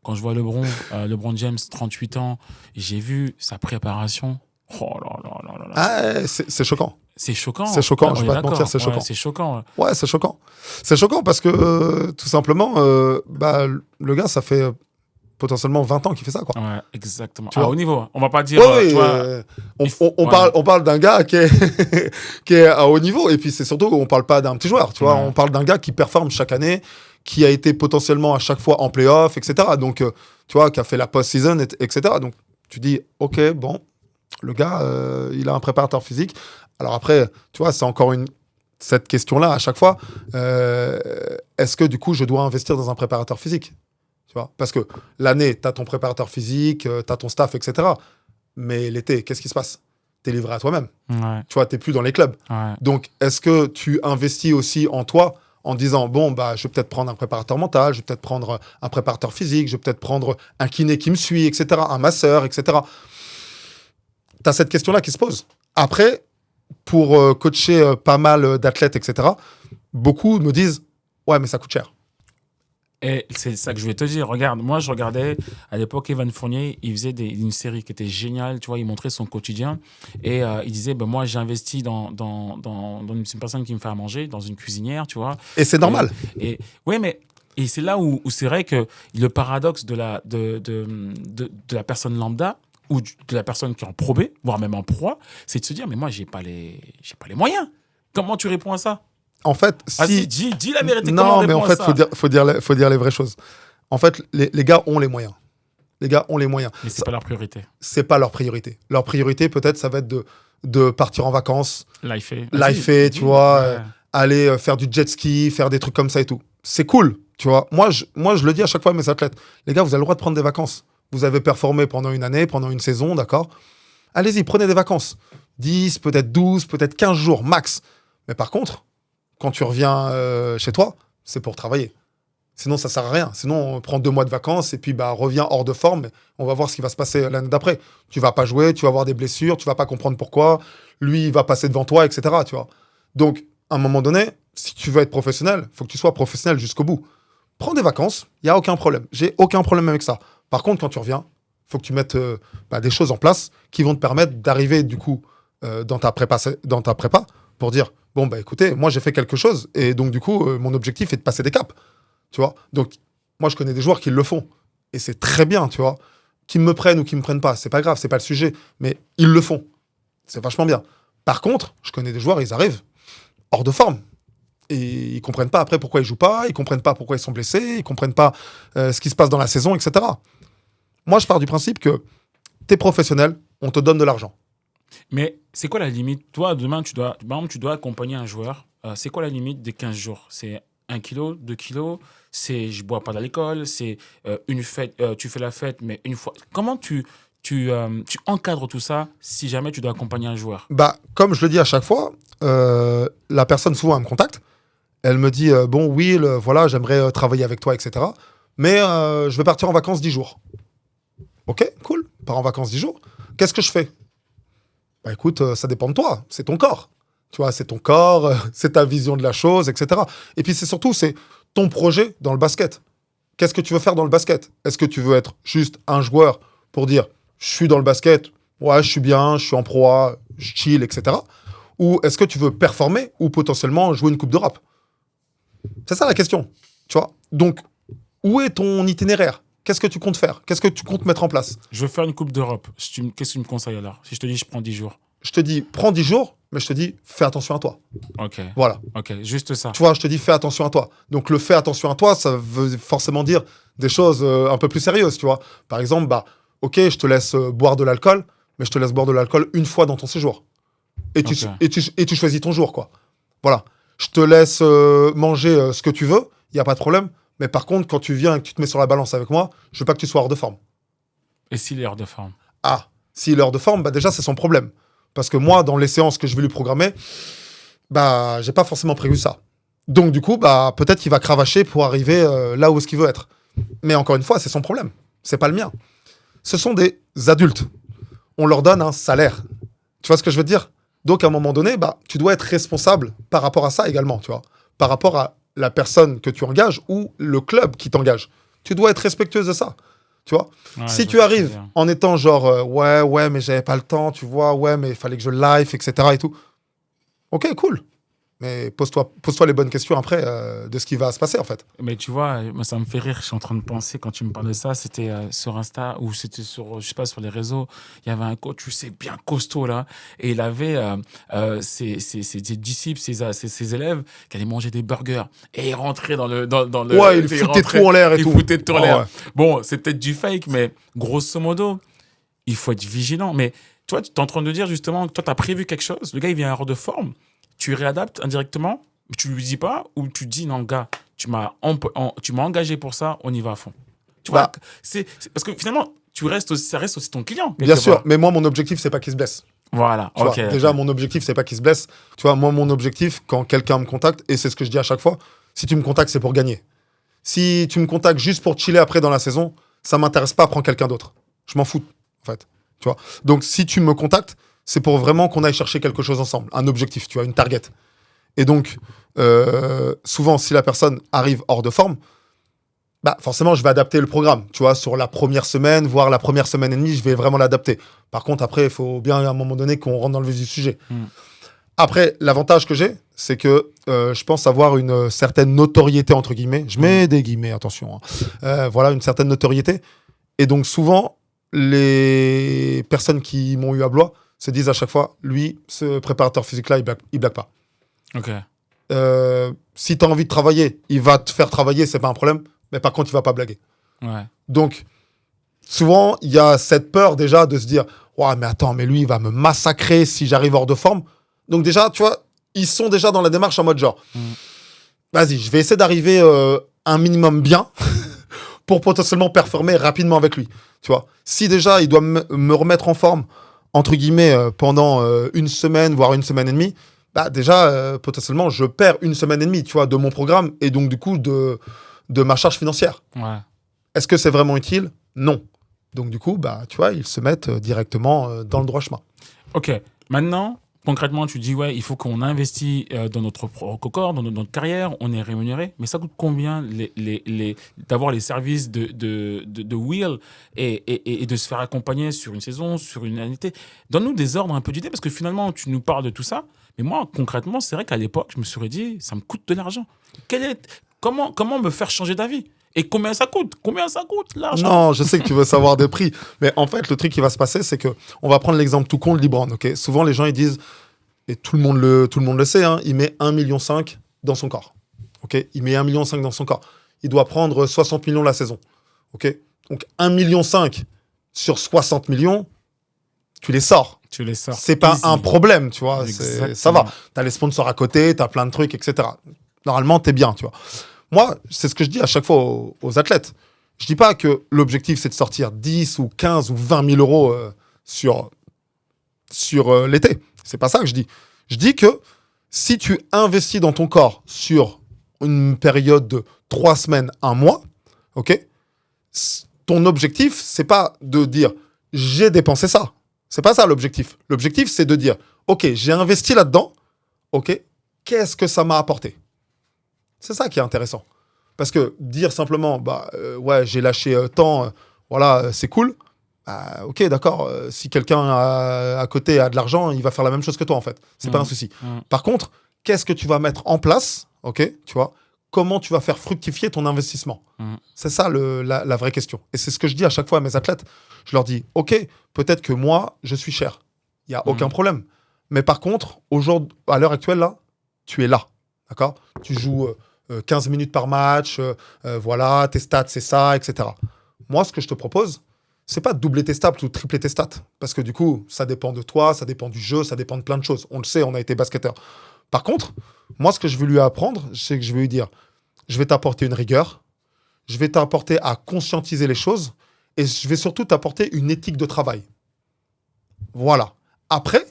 Speaker 3: quand je vois LeBron James, 38 ans, j'ai vu sa préparation. Oh là là là là là.
Speaker 1: Ah, c'est choquant.
Speaker 3: C'est choquant.
Speaker 1: C'est choquant,
Speaker 3: Ouais,
Speaker 1: je
Speaker 3: on
Speaker 1: vais
Speaker 3: est
Speaker 1: pas te mentir,
Speaker 3: d'accord.
Speaker 1: c'est choquant.
Speaker 3: Ouais, c'est choquant.
Speaker 1: Ouais, c'est choquant. C'est choquant parce que, tout simplement, le gars, ça fait potentiellement 20 ans qu'il fait ça, quoi.
Speaker 3: Ouais, exactement.
Speaker 1: Tu vois.
Speaker 3: Haut niveau. On va pas dire.
Speaker 1: Ouais,
Speaker 3: tu vois,
Speaker 1: on parle d'un gars qui est, qui est à haut niveau. Et puis, c'est surtout, on parle pas d'un petit joueur, tu vois.
Speaker 3: Ouais.
Speaker 1: On parle d'un gars qui performe chaque année, qui a été potentiellement à chaque fois en play-off, etc. Donc, tu vois, qui a fait la post-season, etc. Donc, tu dis, OK, bon, le gars, il a un préparateur physique. Alors après, tu vois, c'est encore cette question-là à chaque fois. Est-ce que, du coup, je dois investir dans un préparateur physique ? Tu vois, parce que l'année, tu as ton préparateur physique, tu as ton staff, etc. Mais l'été, qu'est-ce qui se passe ? Tu es livré à toi-même.
Speaker 3: Ouais,
Speaker 1: Tu vois, tu n'es plus dans les clubs.
Speaker 3: ouais.
Speaker 1: Donc, est-ce que tu investis aussi en toi en disant, bon, bah, je vais peut-être prendre un préparateur mental, je vais peut-être prendre un préparateur physique, je vais peut-être prendre un kiné qui me suit, etc., un masseur, etc. tu as cette question-là qui se pose. Après, pour coacher pas mal d'athlètes, etc., beaucoup me disent « Ouais, mais ça coûte cher. »
Speaker 3: Et c'est ça que je voulais te dire. Regarde, moi, je regardais à l'époque Evan Fournier, il faisait une série qui était géniale. Tu vois, il montrait son quotidien et il disait ben, moi, j'ai investi dans une personne qui me fait à manger, dans une cuisinière, tu vois.
Speaker 1: Et c'est normal.
Speaker 3: Oui, mais et c'est là où c'est vrai que le paradoxe de la personne lambda ou de la personne qui est en Pro B, voire même en Pro A, c'est de se dire mais moi, j'ai pas les moyens. Comment tu réponds à ça?
Speaker 1: En fait,
Speaker 3: Vas-y, dis la vérité. Comment
Speaker 1: Non,
Speaker 3: on
Speaker 1: mais
Speaker 3: répond
Speaker 1: en
Speaker 3: à
Speaker 1: fait,
Speaker 3: ça?
Speaker 1: faut dire les vraies choses. En fait, les gars ont les moyens. Les gars ont les moyens.
Speaker 3: Mais c'est pas leur priorité.
Speaker 1: C'est pas leur priorité. Leur priorité, peut-être, ça va être de partir en vacances,
Speaker 3: Lifer,
Speaker 1: tu vois,
Speaker 3: ouais.
Speaker 1: aller faire du jet ski, faire des trucs comme ça et tout. C'est cool, tu vois. Moi, je le dis à chaque fois à mes athlètes. Les gars, vous avez le droit de prendre des vacances. Vous avez performé pendant une année, pendant une saison, d'accord? Allez-y, prenez des vacances. 10, peut-être 12, peut-être 15 jours, max. Mais par contre, quand tu reviens chez toi, c'est pour travailler. Sinon, ça sert à rien. Sinon, on prend 2 mois de vacances et puis reviens hors de forme. On va voir ce qui va se passer l'année d'après. Tu vas pas jouer, tu vas avoir des blessures, tu vas pas comprendre pourquoi. Lui, il va passer devant toi, etc. Tu vois. Donc, à un moment donné, si tu veux être professionnel, il faut que tu sois professionnel jusqu'au bout. Prends des vacances, il n'y a aucun problème. J'ai aucun problème avec ça. Par contre, quand tu reviens, il faut que tu mettes des choses en place qui vont te permettre d'arriver, du coup, dans ta prépa pour dire, bon, écoutez, moi, j'ai fait quelque chose et donc, du coup, mon objectif est de passer des caps. Tu vois. Donc, moi, je connais des joueurs qui le font. Et c'est très bien, tu vois. Qu'ils me prennent ou qu'ils me prennent pas, c'est pas grave, c'est pas le sujet. Mais ils le font. C'est vachement bien. Par contre, je connais des joueurs, ils arrivent hors de forme. Et ils comprennent pas après pourquoi ils jouent pas, ils comprennent pas pourquoi ils sont blessés, ils comprennent pas ce qui se passe dans la saison, etc. Moi, je pars du principe que t'es professionnel, on te donne de l'argent.
Speaker 3: Mais c'est quoi la limite? Toi, demain, par exemple, tu dois accompagner un joueur. C'est quoi la limite des 15 jours? C'est 1 kilo, 2 kilos, c'est je bois pas à l'école, c'est une fête, tu fais la fête, mais une fois. Comment tu encadres tout ça si jamais tu dois accompagner un joueur?
Speaker 1: Comme je le dis à chaque fois, la personne souvent elle me contacte, elle me dit bon oui, voilà, j'aimerais travailler avec toi, etc. Mais je vais partir en vacances 10 jours. Ok, cool, pars en vacances 10 jours. Qu'est-ce que je fais? Écoute, ça dépend de toi, c'est ton corps. Tu vois, c'est ton corps, c'est ta vision de la chose, etc. Et puis c'est ton projet dans le basket. Qu'est-ce que tu veux faire dans le basket? Est-ce que tu veux être juste un joueur pour dire je suis dans le basket, ouais, je suis bien, je suis en Pro A, je chill, etc. Ou est-ce que tu veux performer ou potentiellement jouer une Coupe d'Europe? C'est ça la question, tu vois. Donc, où est ton itinéraire? Qu'est-ce que tu comptes faire? Qu'est-ce que tu comptes mettre en place?
Speaker 3: Je veux faire une Coupe d'Europe. Qu'est-ce que tu me conseilles alors? Si je te dis je prends 10 jours.
Speaker 1: Je te dis, prends 10 jours, mais je te dis, fais attention à toi.
Speaker 3: Ok.
Speaker 1: Voilà.
Speaker 3: Ok, juste ça.
Speaker 1: Tu vois, je te dis, fais attention à toi. Donc, le fais attention à toi, ça veut forcément dire des choses un peu plus sérieuses, tu vois. Par exemple, ok, je te laisse boire de l'alcool, mais je te laisse boire de l'alcool une fois dans ton séjour. Et tu choisis ton jour, quoi. Voilà. Je te laisse manger ce que tu veux, il n'y a pas de problème. Mais par contre, quand tu viens et que tu te mets sur la balance avec moi, je veux pas que tu sois hors de forme.
Speaker 3: Et s'il est hors de forme?
Speaker 1: S'il est hors de forme, déjà, c'est son problème. Parce que moi, dans les séances que je vais lui programmer, j'ai pas forcément prévu ça. Donc, du coup, peut-être qu'il va cravacher pour arriver là où est-ce qu'il veut être. Mais encore une fois, c'est son problème. C'est pas le mien. Ce sont des adultes. On leur donne un salaire. Tu vois ce que je veux dire? Donc, à un moment donné, tu dois être responsable par rapport à ça également, tu vois. Par rapport à la personne que tu engages ou le club qui t'engage. Tu dois être respectueuse de ça. Tu vois,
Speaker 3: ouais,
Speaker 1: si tu arrives en étant genre ouais, mais j'avais pas le temps, tu vois, ouais, mais il fallait que je live, etc. et tout. Ok, cool. Mais pose-toi les bonnes questions après de ce qui va se passer en fait.
Speaker 3: Mais tu vois, moi, ça me fait rire. Je suis en train de penser quand tu me parles de ça. C'était sur Insta ou c'était sur, je sais pas, sur les réseaux. Il y avait un coach, tu sais, bien costaud là, et il avait ses disciples, ses élèves qui allaient manger des burgers et ils rentraient dans le
Speaker 1: ouais, il foutait tout en l'air et tout.
Speaker 3: Il foutait tout en l'air.
Speaker 1: Ouais.
Speaker 3: Bon, c'est peut-être du fake, mais grosso modo, il faut être vigilant. Mais toi, tu es en train de dire justement que toi, tu as prévu quelque chose. Le gars, il vient hors de forme. Tu réadaptes indirectement, tu lui dis pas, ou tu dis non, gars, tu m'as engagé pour ça, on y va à fond. Tu vois, c'est parce que finalement, ça reste aussi ton client.
Speaker 1: Bien sûr, mais moi, mon objectif, c'est pas qu'il se blesse.
Speaker 3: Voilà,
Speaker 1: ok. Déjà, mon objectif, c'est pas qu'il se blesse. Tu vois, moi, mon objectif, quand quelqu'un me contacte, et c'est ce que je dis à chaque fois, si tu me contactes, c'est pour gagner. Si tu me contactes juste pour chiller après dans la saison, ça m'intéresse pas, prends quelqu'un d'autre. Je m'en fous, en fait. tu vois. Donc, si tu me contactes, c'est pour vraiment qu'on aille chercher quelque chose ensemble, un objectif, tu vois, une target. Et donc, souvent, si la personne arrive hors de forme, bah, forcément, je vais adapter le programme, tu vois, sur la première semaine, voire la première semaine et demie, je vais vraiment l'adapter. Par contre, après, il faut bien, à un moment donné, qu'on rentre dans le vif du sujet. Après, l'avantage que j'ai, c'est que je pense avoir une certaine notoriété, entre guillemets. Je mets des guillemets, attention. Voilà, une certaine notoriété. Et donc, souvent, les personnes qui m'ont eu à Blois se disent à chaque fois, lui, ce préparateur physique-là, il blague pas.
Speaker 3: Ok.
Speaker 1: Si tu as envie de travailler, il va te faire travailler, c'est pas un problème. Mais par contre, il va pas blaguer.
Speaker 3: Ouais.
Speaker 1: Donc, souvent, il y a cette peur déjà de se dire, ouais, mais attends, mais lui, il va me massacrer si j'arrive hors de forme. Donc déjà, tu vois, ils sont déjà dans la démarche en mode genre, vas-y, je vais essayer d'arriver un minimum bien pour potentiellement performer rapidement avec lui. Tu vois, si déjà il doit me remettre en forme, entre guillemets, pendant une semaine, voire une semaine et demie, bah déjà, potentiellement, je perds une semaine et demie, tu vois, de mon programme et donc du coup de ma charge financière.
Speaker 3: Ouais.
Speaker 1: Est-ce que c'est vraiment utile? Non. Donc du coup, bah, tu vois, ils se mettent directement dans le droit chemin.
Speaker 3: Ok. Maintenant, concrètement, tu dis, ouais, il faut qu'on investit dans notre propre corps, dans notre carrière, on est rémunéré. Mais ça coûte combien d'avoir les services de Will et de se faire accompagner sur une saison, sur une année? Donne-nous des ordres un peu d'idées, parce que finalement, tu nous parles de tout ça. Mais moi, concrètement, c'est vrai qu'à l'époque, je me serais dit, ça me coûte de l'argent. Comment me faire changer d'avis? Et combien ça coûte? Combien ça coûte, l'argent?
Speaker 1: Non, je sais que tu veux savoir des prix. Mais en fait, le truc qui va se passer, c'est que on va prendre l'exemple tout con de Libran. Okay, souvent, les gens, ils disent, et tout le monde le sait, hein, il met 1,5 million dans son corps. Okay, il met 1,5 million dans son corps. Il doit prendre 60 millions la saison. Okay, donc 1,5 million sur 60 millions, tu les sors.
Speaker 3: Tu les sors.
Speaker 1: C'est pas
Speaker 3: Easy.
Speaker 1: un problème, tu vois. Ça va. Tu as les sponsors à côté, tu as plein de trucs, etc. Normalement, tu es bien, tu vois. Moi, c'est ce que je dis à chaque fois aux athlètes. Je dis pas que l'objectif, c'est de sortir 10 ou 15 ou 20 000 euros sur l'été. C'est pas ça que je dis. Je dis que si tu investis dans ton corps sur une période de 3 semaines, 1 mois, ok, ton objectif, c'est pas de dire j'ai dépensé ça. C'est pas ça l'objectif. L'objectif, c'est de dire ok, j'ai investi là-dedans, ok, qu'est-ce que ça m'a apporté? C'est ça qui est intéressant. Parce que dire simplement, bah, ouais, j'ai lâché tant, voilà, c'est cool. Bah, ok, d'accord. Si quelqu'un à côté a de l'argent, il va faire la même chose que toi, en fait. C'est pas un souci. Par contre, qu'est-ce que tu vas mettre en place, ok, tu vois, comment tu vas faire fructifier ton investissement? C'est ça la vraie question. Et c'est ce que je dis à chaque fois à mes athlètes. Je leur dis, ok, peut-être que moi, je suis cher. Il n'y a aucun problème. Mais par contre, à l'heure actuelle, là, tu es là. D'accord? Tu joues 15 minutes par match, voilà, tes stats, c'est ça, etc. Moi, ce que je te propose, c'est pas de doubler tes stats ou de tripler tes stats. Parce que du coup, ça dépend de toi, ça dépend du jeu, ça dépend de plein de choses. On le sait, on a été basketteur. Par contre, moi, ce que je veux lui apprendre, c'est que je vais lui dire, je vais t'apporter une rigueur, je vais t'apporter à conscientiser les choses, et je vais surtout t'apporter une éthique de travail. Voilà. Après,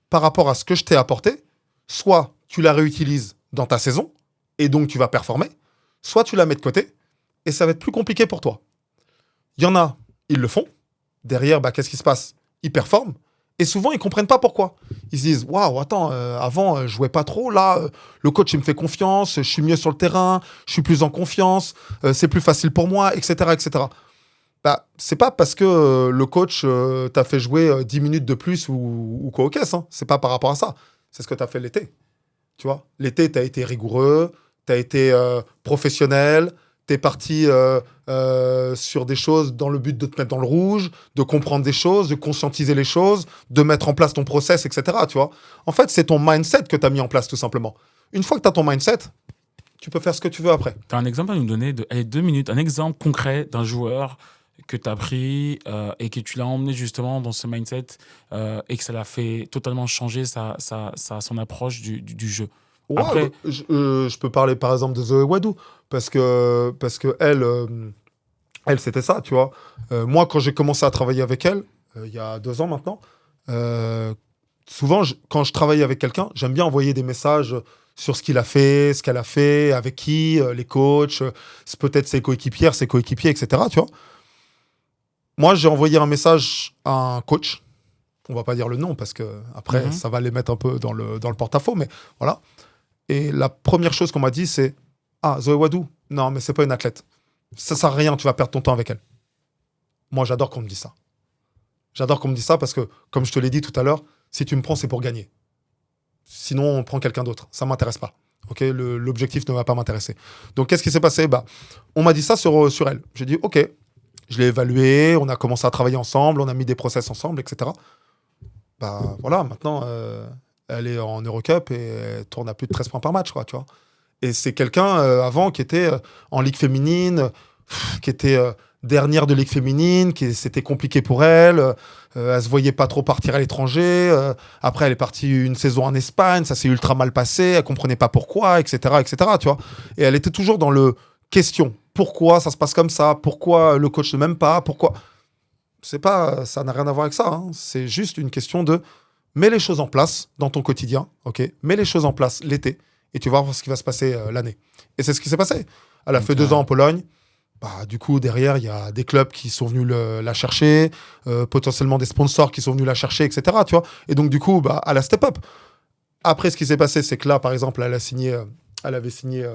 Speaker 1: par rapport à ce que je t'ai apporté, soit tu la réutilises dans ta saison, et donc tu vas performer, soit tu la mets de côté, et ça va être plus compliqué pour toi. Il y en a, ils le font. Derrière, bah, qu'est-ce qui se passe? Ils performent. Et souvent, ils ne comprennent pas pourquoi. Ils se disent, waouh, attends, avant, je jouais pas trop. Là, le coach, il me fait confiance. Je suis mieux sur le terrain. Je suis plus en confiance. C'est plus facile pour moi, etc., etc. Bah, c'est pas parce que le coach t'a fait jouer 10 minutes de plus ou quoi au caisse. Hein. C'est pas par rapport à ça. C'est ce que tu as fait l'été. Tu vois, l'été, tu as été rigoureux. Tu as été professionnel. Tu es parti sur des choses dans le but de te mettre dans le rouge, de comprendre des choses, de conscientiser les choses, de mettre en place ton process, etc. Tu vois, en fait, c'est ton mindset que tu as mis en place, tout simplement. Une fois que tu as ton mindset, tu peux faire ce que tu veux après.
Speaker 3: Tu as un exemple à nous donner de 2 minutes, un exemple concret d'un joueur que tu as pris et que tu l'as emmené justement dans ce mindset et que ça l'a fait totalement changer son approche du jeu.
Speaker 1: Ouais,
Speaker 3: après,
Speaker 1: je peux parler par exemple de Zoé Wadou parce que elle c'était ça, tu vois. Moi, quand j'ai commencé à travailler avec elle, il y a 2 ans maintenant, souvent, quand je travaille avec quelqu'un, j'aime bien envoyer des messages sur ce qu'il a fait, ce qu'elle a fait, avec qui, les coachs, peut-être ses coéquipières, ses coéquipiers, etc. Tu vois. Moi, j'ai envoyé un message à un coach. On va pas dire le nom parce que après, ça va les mettre un peu dans le porte-à-faux, mais voilà. Et la première chose qu'on m'a dit, c'est ah, Zoé Wadou, non, mais c'est pas une athlète. Ça sert à rien, tu vas perdre ton temps avec elle. Moi, j'adore qu'on me dise ça. J'adore qu'on me dise ça parce que, comme je te l'ai dit tout à l'heure, si tu me prends, c'est pour gagner. Sinon, on prend quelqu'un d'autre. Ça m'intéresse pas. Ok, l'objectif ne va pas m'intéresser. Donc, qu'est-ce qui s'est passé? On m'a dit ça sur elle. J'ai dit, ok, je l'ai évalué, on a commencé à travailler ensemble, on a mis des process ensemble, etc. Voilà, maintenant, elle est en Eurocup et elle tourne à plus de 13 points par match, quoi, tu vois. Et c'est quelqu'un, avant, qui était en Ligue féminine, qui était dernière de Ligue féminine, c'était compliqué pour elle. Elle se voyait pas trop partir à l'étranger. Après, elle est partie une saison en Espagne, ça s'est ultra mal passé, elle comprenait pas pourquoi, etc., etc., tu vois. Et elle était toujours dans le question. Pourquoi ça se passe comme ça? Pourquoi le coach ne m'aime pas? Pourquoi? C'est pas, ça n'a rien à voir avec ça. Hein. C'est juste une question de mets les choses en place dans ton quotidien, ok? Mets les choses en place l'été et tu vas voir ce qui va se passer l'année. Et c'est ce qui s'est passé. Elle a fait 2 ans en Pologne. Du coup, derrière, il y a des clubs qui sont venus la chercher, potentiellement des sponsors qui sont venus la chercher, etc. Tu vois. Et donc, du coup, elle a step up. Après, ce qui s'est passé, c'est que là, par exemple, elle avait signé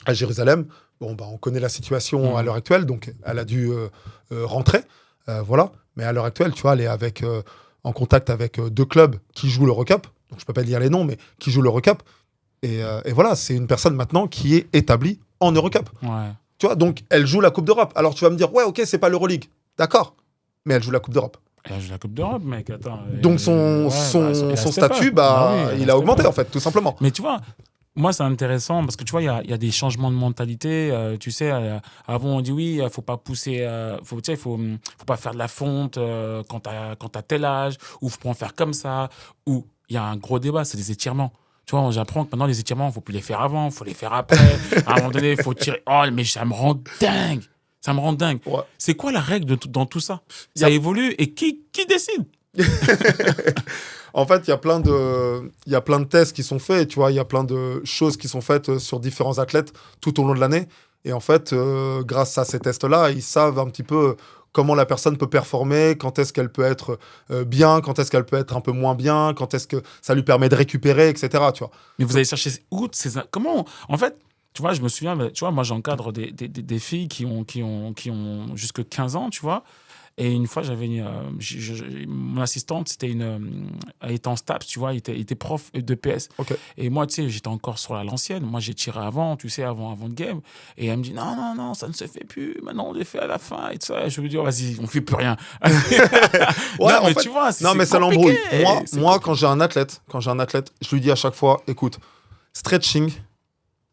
Speaker 1: à Jérusalem. Bon, on connaît la situation à l'heure actuelle, donc elle a dû rentrer. Voilà. Mais à l'heure actuelle, tu vois, elle est en contact avec 2 clubs qui jouent l'Eurocup. Donc, je peux pas dire les noms, mais qui jouent l'Eurocup. Et voilà, c'est une personne maintenant qui est établie en Eurocup.
Speaker 3: Ouais.
Speaker 1: Tu vois, donc elle joue la Coupe d'Europe. Alors tu vas me dire, ouais, ok, c'est pas l'Euroleague. D'accord. Mais elle joue la Coupe d'Europe.
Speaker 3: Elle joue la Coupe d'Europe, mec, attends.
Speaker 1: Donc son statut, il a augmenté, en fait, tout simplement.
Speaker 3: Mais tu vois, moi, c'est intéressant parce que tu vois, il y a des changements de mentalité. Tu sais, avant, on dit oui, il faut pas pousser, faut pas faire de la fonte quand t'as tel âge, ou faut pas en faire comme ça. Ou il y a un gros débat, c'est des étirements. Tu vois, j'apprends que maintenant, les étirements, il ne faut plus les faire avant, il faut les faire après. À un moment donné, il faut tirer. Oh, mais ça me rend dingue. Ça me rend dingue. Ouais. C'est quoi la règle dans tout ça? Ça évolue et qui décide?
Speaker 1: En fait, il y a plein de tests qui sont faits, tu vois, il y a plein de choses qui sont faites sur différents athlètes tout au long de l'année. Et en fait, grâce à ces tests-là, ils savent un petit peu comment la personne peut performer, quand est-ce qu'elle peut être bien, quand est-ce qu'elle peut être un peu moins bien, quand est-ce que ça lui permet de récupérer, etc. Tu vois.
Speaker 3: Mais vous allez chercher où comment en fait, tu vois, je me souviens, tu vois, moi j'encadre des filles qui ont jusque 15 ans, tu vois. Et une fois, j'avais mon assistante, elle était en STAPS, tu vois, elle était prof de PS.
Speaker 1: Okay.
Speaker 3: Et moi, tu sais, j'étais encore sur l'ancienne. Moi, j'ai tiré avant, tu sais, avant le game. Et elle me dit, non, ça ne se fait plus. Maintenant, on les fait à la fin. Et tout ça. Et je me dis, vas-y, on ne fait plus rien.
Speaker 1: Ouais,
Speaker 3: non, mais tu vois,
Speaker 1: c'est l'embrouille. Moi, quand j'ai un athlète, je lui dis à chaque fois, écoute, stretching,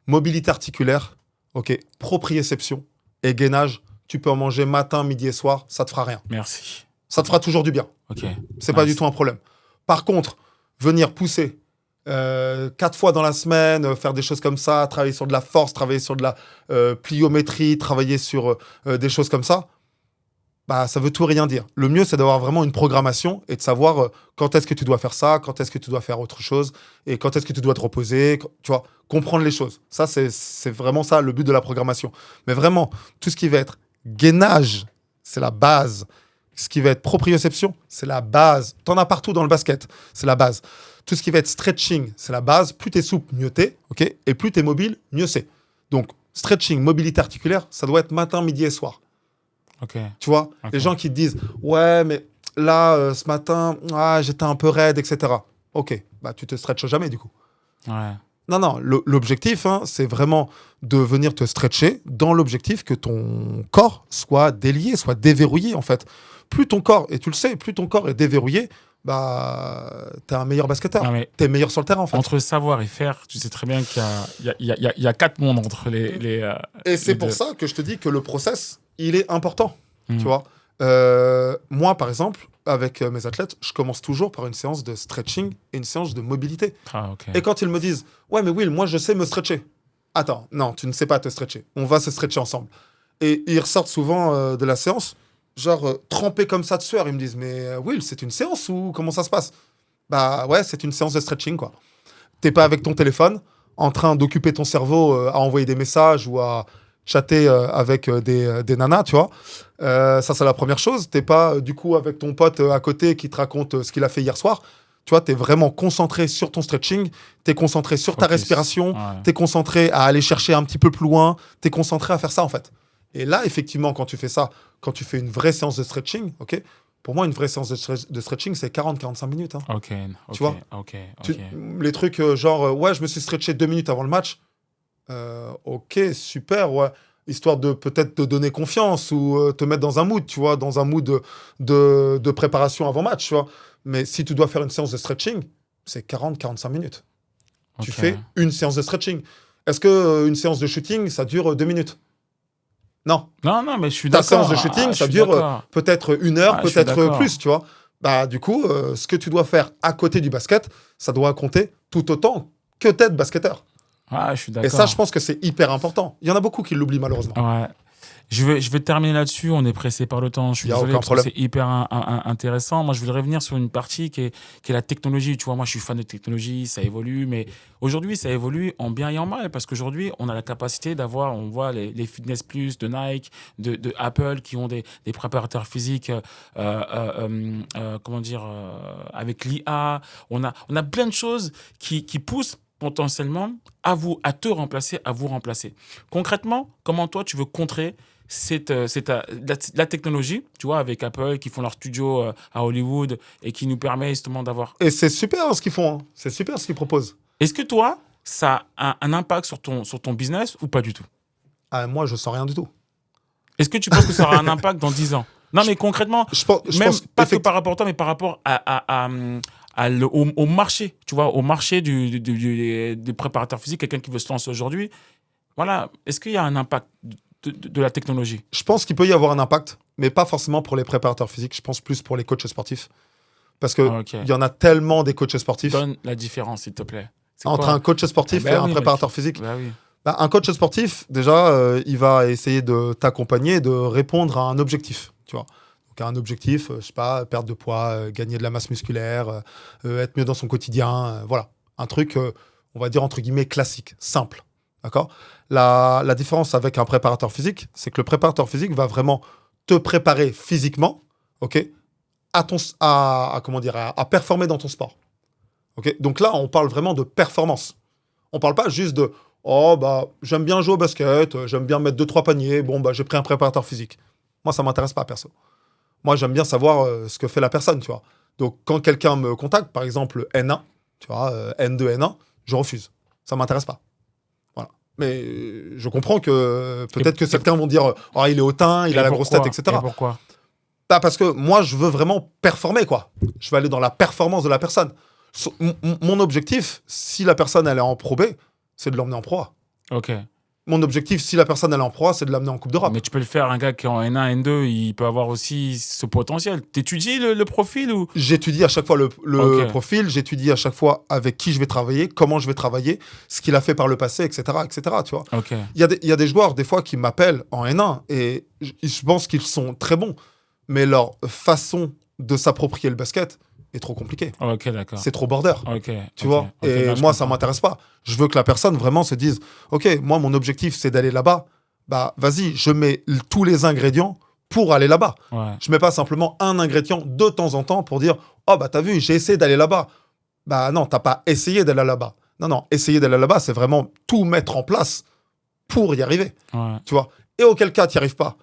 Speaker 1: mobilité articulaire, ok, proprioception et gainage, tu peux en manger matin, midi et soir, ça te fera rien.
Speaker 3: Merci.
Speaker 1: Ça te fera toujours du bien.
Speaker 3: Ok.
Speaker 1: C'est pas du tout un problème. Par contre, venir pousser 4 fois dans la semaine, faire des choses comme ça, travailler sur de la force, travailler sur de la pliométrie, travailler sur des choses comme ça, ça veut tout et rien dire. Le mieux, c'est d'avoir vraiment une programmation et de savoir quand est-ce que tu dois faire ça, quand est-ce que tu dois faire autre chose et quand est-ce que tu dois te reposer, tu vois, comprendre les choses. Ça, c'est vraiment ça, le but de la programmation. Mais vraiment, tout ce qui va être gainage, c'est la base. Ce qui va être proprioception, c'est la base. T'en as partout dans le basket, c'est la base. Tout ce qui va être stretching, c'est la base. Plus t'es souple, mieux t'es, ok. Et plus t'es mobile, mieux c'est. Donc, stretching, mobilité articulaire, ça doit être matin, midi et soir.
Speaker 3: Ok.
Speaker 1: Tu vois, les gens qui te disent, ouais, mais là, ce matin, j'étais un peu raide, etc. Ok, tu te stretches jamais du coup.
Speaker 3: Ouais.
Speaker 1: Non, l'objectif, c'est vraiment de venir te stretcher dans l'objectif que ton corps soit délié, soit déverrouillé, en fait. Plus ton corps, et tu le sais, plus ton corps est déverrouillé, t'es un meilleur basketteur. T'es meilleur sur le terrain, en fait.
Speaker 3: Entre savoir et faire, tu sais très bien qu'il y a 4 mondes entre les
Speaker 1: et c'est pour ça que je te dis que le process, il est important, tu vois. Moi, par exemple, avec mes athlètes, je commence toujours par une séance de stretching et une séance de mobilité.
Speaker 3: Okay.
Speaker 1: Et quand ils me disent « Ouais, mais Will, moi, je sais me stretcher. » Attends, non, tu ne sais pas te stretcher. On va se stretcher ensemble. Et ils ressortent souvent de la séance, trempés comme ça de sueur. Ils me disent « Mais Will, c'est une séance ou comment ça se passe ?» Ouais, c'est une séance de stretching, quoi. T'es pas avec ton téléphone, en train d'occuper ton cerveau à envoyer des messages ou à chatter avec des nanas, tu vois. Ça, c'est la première chose. T'es pas, du coup, avec ton pote à côté qui te raconte ce qu'il a fait hier soir. Tu vois, t'es vraiment concentré sur ton stretching, t'es concentré sur ta
Speaker 3: Focus.
Speaker 1: respiration,
Speaker 3: Ouais.
Speaker 1: t'es concentré à aller chercher un petit peu plus loin, t'es concentré à faire ça, en fait. Et là, effectivement, quand tu fais ça, quand tu fais une vraie séance de stretching, ok, pour moi, une vraie séance de stretching, c'est 40-45 minutes. Hein.
Speaker 3: Ok,
Speaker 1: Tu vois,
Speaker 3: ok.
Speaker 1: les trucs genre, ouais, je me suis stretché 2 minutes avant le match. Ok, super, ouais. Histoire de peut-être te donner confiance ou te mettre dans un mood, tu vois, dans un mood de préparation avant match, tu vois. Mais si tu dois faire une séance de stretching, c'est 40-45 minutes. Tu
Speaker 3: Ok.
Speaker 1: fais une séance de stretching. Est-ce que une séance de shooting, ça dure 2 minutes? Non.
Speaker 3: Non, mais je suis
Speaker 1: Ta
Speaker 3: d'accord.
Speaker 1: séance de shooting,
Speaker 3: je
Speaker 1: ça
Speaker 3: suis
Speaker 1: dure
Speaker 3: d'accord.
Speaker 1: peut-être 1 heure,
Speaker 3: Ah, je suis
Speaker 1: peut-être
Speaker 3: d'accord.
Speaker 1: plus, tu vois. Bah, du coup, ce que tu dois faire à côté du basket, ça doit compter tout autant que t'être basketteur.
Speaker 3: Ah, je suis d'accord.
Speaker 1: Et ça, je pense que c'est hyper important. Il y en a beaucoup qui l'oublient, malheureusement.
Speaker 3: Ouais. Je vais terminer là-dessus. On est pressé par le temps. Je suis
Speaker 1: Y a
Speaker 3: désolé
Speaker 1: aucun
Speaker 3: parce
Speaker 1: problème.
Speaker 3: que c'est hyper intéressant. Moi, je voudrais revenir sur une partie qui est la technologie. Tu vois, moi, je suis fan de technologie. Ça évolue. Mais aujourd'hui, ça évolue en bien et en mal parce qu'aujourd'hui, on a la capacité d'avoir, on voit les Fitness Plus de Nike, de Apple qui ont des préparateurs physiques, comment dire, avec l'IA. On a plein de choses qui poussent potentiellement à te remplacer, à vous remplacer. Concrètement, comment toi, tu veux contrer la technologie, tu vois, avec Apple qui font leur studio à Hollywood et qui nous permet justement d'avoir...
Speaker 1: Et c'est super ce qu'ils font. Hein. C'est super ce qu'ils proposent.
Speaker 3: Est-ce que toi, ça a un impact sur ton business ou pas du tout?
Speaker 1: Ah, moi, je sens rien du tout.
Speaker 3: Est-ce que tu penses que ça aura un impact dans 10 ans? Non, mais concrètement,
Speaker 1: Je pense
Speaker 3: même pas que
Speaker 1: effectivement,
Speaker 3: par rapport à toi, mais par rapport au marché, tu vois, au marché des préparateurs physiques, quelqu'un qui veut se lancer aujourd'hui. Voilà, est-ce qu'il y a un impact de la technologie?
Speaker 1: je pense qu'il peut y avoir un impact, mais pas forcément pour les préparateurs physiques. Je pense plus pour les coachs sportifs. Parce qu'il
Speaker 3: Ok.
Speaker 1: y en a tellement des coachs sportifs.
Speaker 3: Donne la différence, s'il te plaît. C'est
Speaker 1: Entre
Speaker 3: quoi?
Speaker 1: un coach sportif
Speaker 3: Ah bah
Speaker 1: et un
Speaker 3: oui,
Speaker 1: préparateur
Speaker 3: mec.
Speaker 1: physique.
Speaker 3: Bah oui.
Speaker 1: Bah, un coach sportif, déjà, il va essayer de t'accompagner et de répondre à un objectif. Tu vois. Donc, un objectif, je sais pas, perdre de poids, gagner de la masse musculaire, être mieux dans son quotidien. Voilà. Un truc, on va dire, entre guillemets, classique, simple. D'accord. La différence avec un préparateur physique, c'est que le préparateur physique va vraiment te préparer physiquement, ok, comment dire, à performer dans ton sport. Ok. Donc là, on parle vraiment de performance. On parle pas juste de oh bah j'aime bien jouer au basket, j'aime bien mettre 2-3 paniers, bon bah j'ai pris un préparateur physique. Moi ça m'intéresse pas perso. Moi j'aime bien savoir ce que fait la personne, tu vois. Donc quand quelqu'un me contacte, par exemple N1, tu vois, N2, N1, je refuse. Ça m'intéresse pas. Voilà. Mais je comprends que peut-être que certains vont dire oh il est hautain, il a la grosse tête, etc.
Speaker 3: Et pourquoi?
Speaker 1: Bah, parce que moi je veux vraiment performer quoi. Je veux aller dans la performance de la personne. Mon objectif, si la personne elle est en Pro B, c'est de l'emmener en Pro A.
Speaker 3: Ok.
Speaker 1: Mon objectif, si la personne elle est en Pro A, c'est de l'amener en Coupe d'Europe.
Speaker 3: Mais tu peux le faire, un gars qui est en N1, N2, il peut avoir aussi ce potentiel. T'étudies le profil ou...
Speaker 1: J'étudie à chaque fois le
Speaker 3: Ok.
Speaker 1: profil, j'étudie à chaque fois avec qui je vais travailler, comment je vais travailler, ce qu'il a fait par le passé, etc. etc. tu vois.
Speaker 3: Ok.
Speaker 1: Il y a des joueurs, des fois, qui m'appellent en N1 et je pense qu'ils sont très bons. Mais leur façon de s'approprier le basket est trop compliquée.
Speaker 3: Ok, d'accord.
Speaker 1: C'est trop border.
Speaker 3: Ok.
Speaker 1: Tu vois. Et
Speaker 3: là, je
Speaker 1: moi, ça
Speaker 3: comprends.
Speaker 1: m'intéresse pas. Je veux que la personne vraiment se dise ok, moi, mon objectif, c'est d'aller là-bas. Bah, vas-y, je mets tous les ingrédients pour aller là-bas.
Speaker 3: Ouais.
Speaker 1: Je mets pas simplement un ingrédient de temps en temps pour dire oh, bah, t'as vu, j'ai essayé d'aller là-bas. Bah, non, t'as pas essayé d'aller là-bas. Non, essayer d'aller là-bas, c'est vraiment tout mettre en place pour y arriver.
Speaker 3: Ouais.
Speaker 1: Tu vois. Et auquel cas, t'y arrives pas.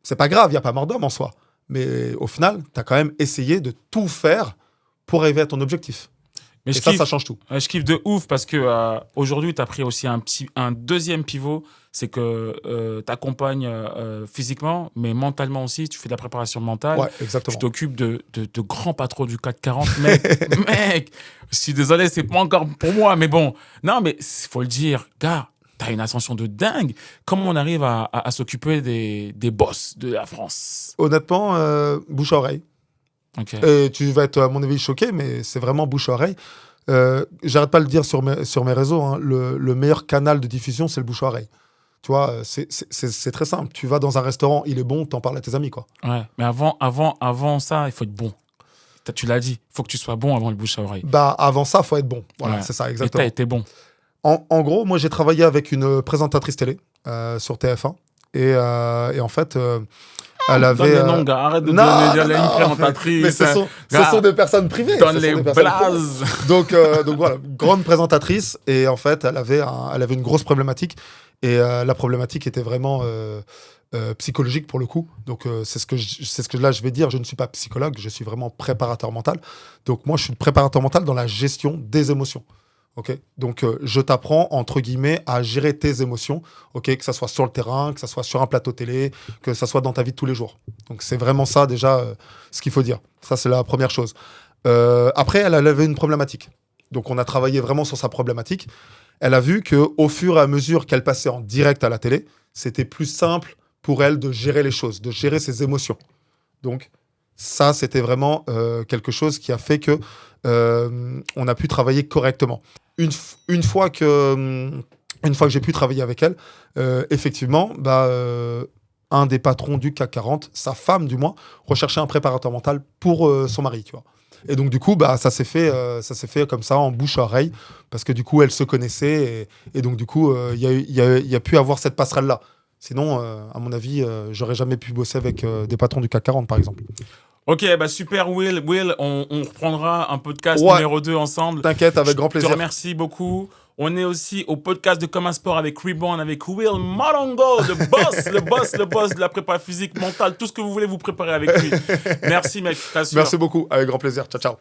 Speaker 1: C'est pas grave, il y a pas mort d'homme en soi. Mais au final, t'as quand même essayé de tout faire pour arriver à ton objectif.
Speaker 3: Mais
Speaker 1: Et
Speaker 3: je
Speaker 1: ça,
Speaker 3: kiffe.
Speaker 1: ça change tout.
Speaker 3: Je kiffe de ouf parce que aujourd'hui, tu as pris aussi un deuxième pivot. C'est que tu accompagnes physiquement, mais mentalement aussi. Tu fais de la préparation mentale.
Speaker 1: Ouais,
Speaker 3: Tu
Speaker 1: exactement.
Speaker 3: t'occupes de grands patrons du 440. Mec, mec, je suis désolé, c'est pas encore pour moi, mais bon. Non, mais il faut le dire, gars, tu as une ascension de dingue. Comment on arrive à s'occuper des boss de la France?
Speaker 1: Honnêtement, bouche à oreille.
Speaker 3: Ok.
Speaker 1: Et tu vas être, à mon avis, choqué, mais c'est vraiment bouche à oreille. J'arrête pas de le dire sur mes réseaux. Hein, le meilleur canal de diffusion, c'est le bouche à oreille. Tu vois, c'est très simple. Tu vas dans un restaurant, il est bon, t'en parles à tes amis, quoi.
Speaker 3: Ouais, mais avant ça, il faut être bon. Tu l'as dit, il faut que tu sois bon avant le bouche à oreille.
Speaker 1: Bah, avant ça, faut être bon. Voilà,
Speaker 3: Ouais.
Speaker 1: c'est ça,
Speaker 3: Et
Speaker 1: exactement.
Speaker 3: t'as été bon.
Speaker 1: En gros, moi, j'ai travaillé avec une présentatrice télé sur TF1 Et en fait, elle avait...
Speaker 3: Donne les noms, gars. Arrête de
Speaker 1: Non,
Speaker 3: donner des lignes
Speaker 1: non,
Speaker 3: présentatrices.
Speaker 1: mais ce
Speaker 3: Gars,
Speaker 1: sont des personnes privées.
Speaker 3: donne
Speaker 1: ce sont
Speaker 3: les
Speaker 1: des personnes
Speaker 3: blazes.
Speaker 1: privées. Donc voilà, grande présentatrice. Et en fait, elle avait une grosse problématique. Et la problématique était vraiment psychologique pour le coup. Donc c'est ce que là je vais dire. Je ne suis pas psychologue, je suis vraiment préparateur mental. Donc moi, je suis préparateur mental dans la gestion des émotions. Ok, donc je t'apprends entre guillemets à gérer tes émotions, ok, que ça soit sur le terrain, que ça soit sur un plateau télé, que ça soit dans ta vie de tous les jours. Donc c'est vraiment ça déjà ce qu'il faut dire. Ça c'est la première chose. Après, elle avait une problématique. Donc on a travaillé vraiment sur sa problématique. Elle a vu que au fur et à mesure qu'elle passait en direct à la télé, c'était plus simple pour elle de gérer les choses, de gérer ses émotions. Donc ça, c'était vraiment quelque chose qui a fait que on a pu travailler correctement. Une fois que j'ai pu travailler avec elle, effectivement, un des patrons du CAC 40, sa femme du moins, recherchait un préparateur mental pour son mari, tu vois. Et donc du coup, ça s'est fait comme ça en bouche à oreille, parce que du coup, elle se connaissait, et donc du coup, il y a pu avoir cette passerelle-là. Sinon, à mon avis, j'aurais jamais pu bosser avec des patrons du CAC 40, par exemple.
Speaker 3: Ok, super Will. Will, on reprendra un podcast
Speaker 1: Ouais.
Speaker 3: numéro 2 ensemble.
Speaker 1: T'inquiète, avec grand
Speaker 3: Je te
Speaker 1: plaisir.
Speaker 3: remercie beaucoup. On est aussi au podcast de Comme un Sport avec Reborn, avec Will Malongo, le boss de la prépa physique, mentale, tout ce que vous voulez vous préparer avec lui. Merci mec, t'assures.
Speaker 1: Merci beaucoup, avec grand plaisir. Ciao, ciao.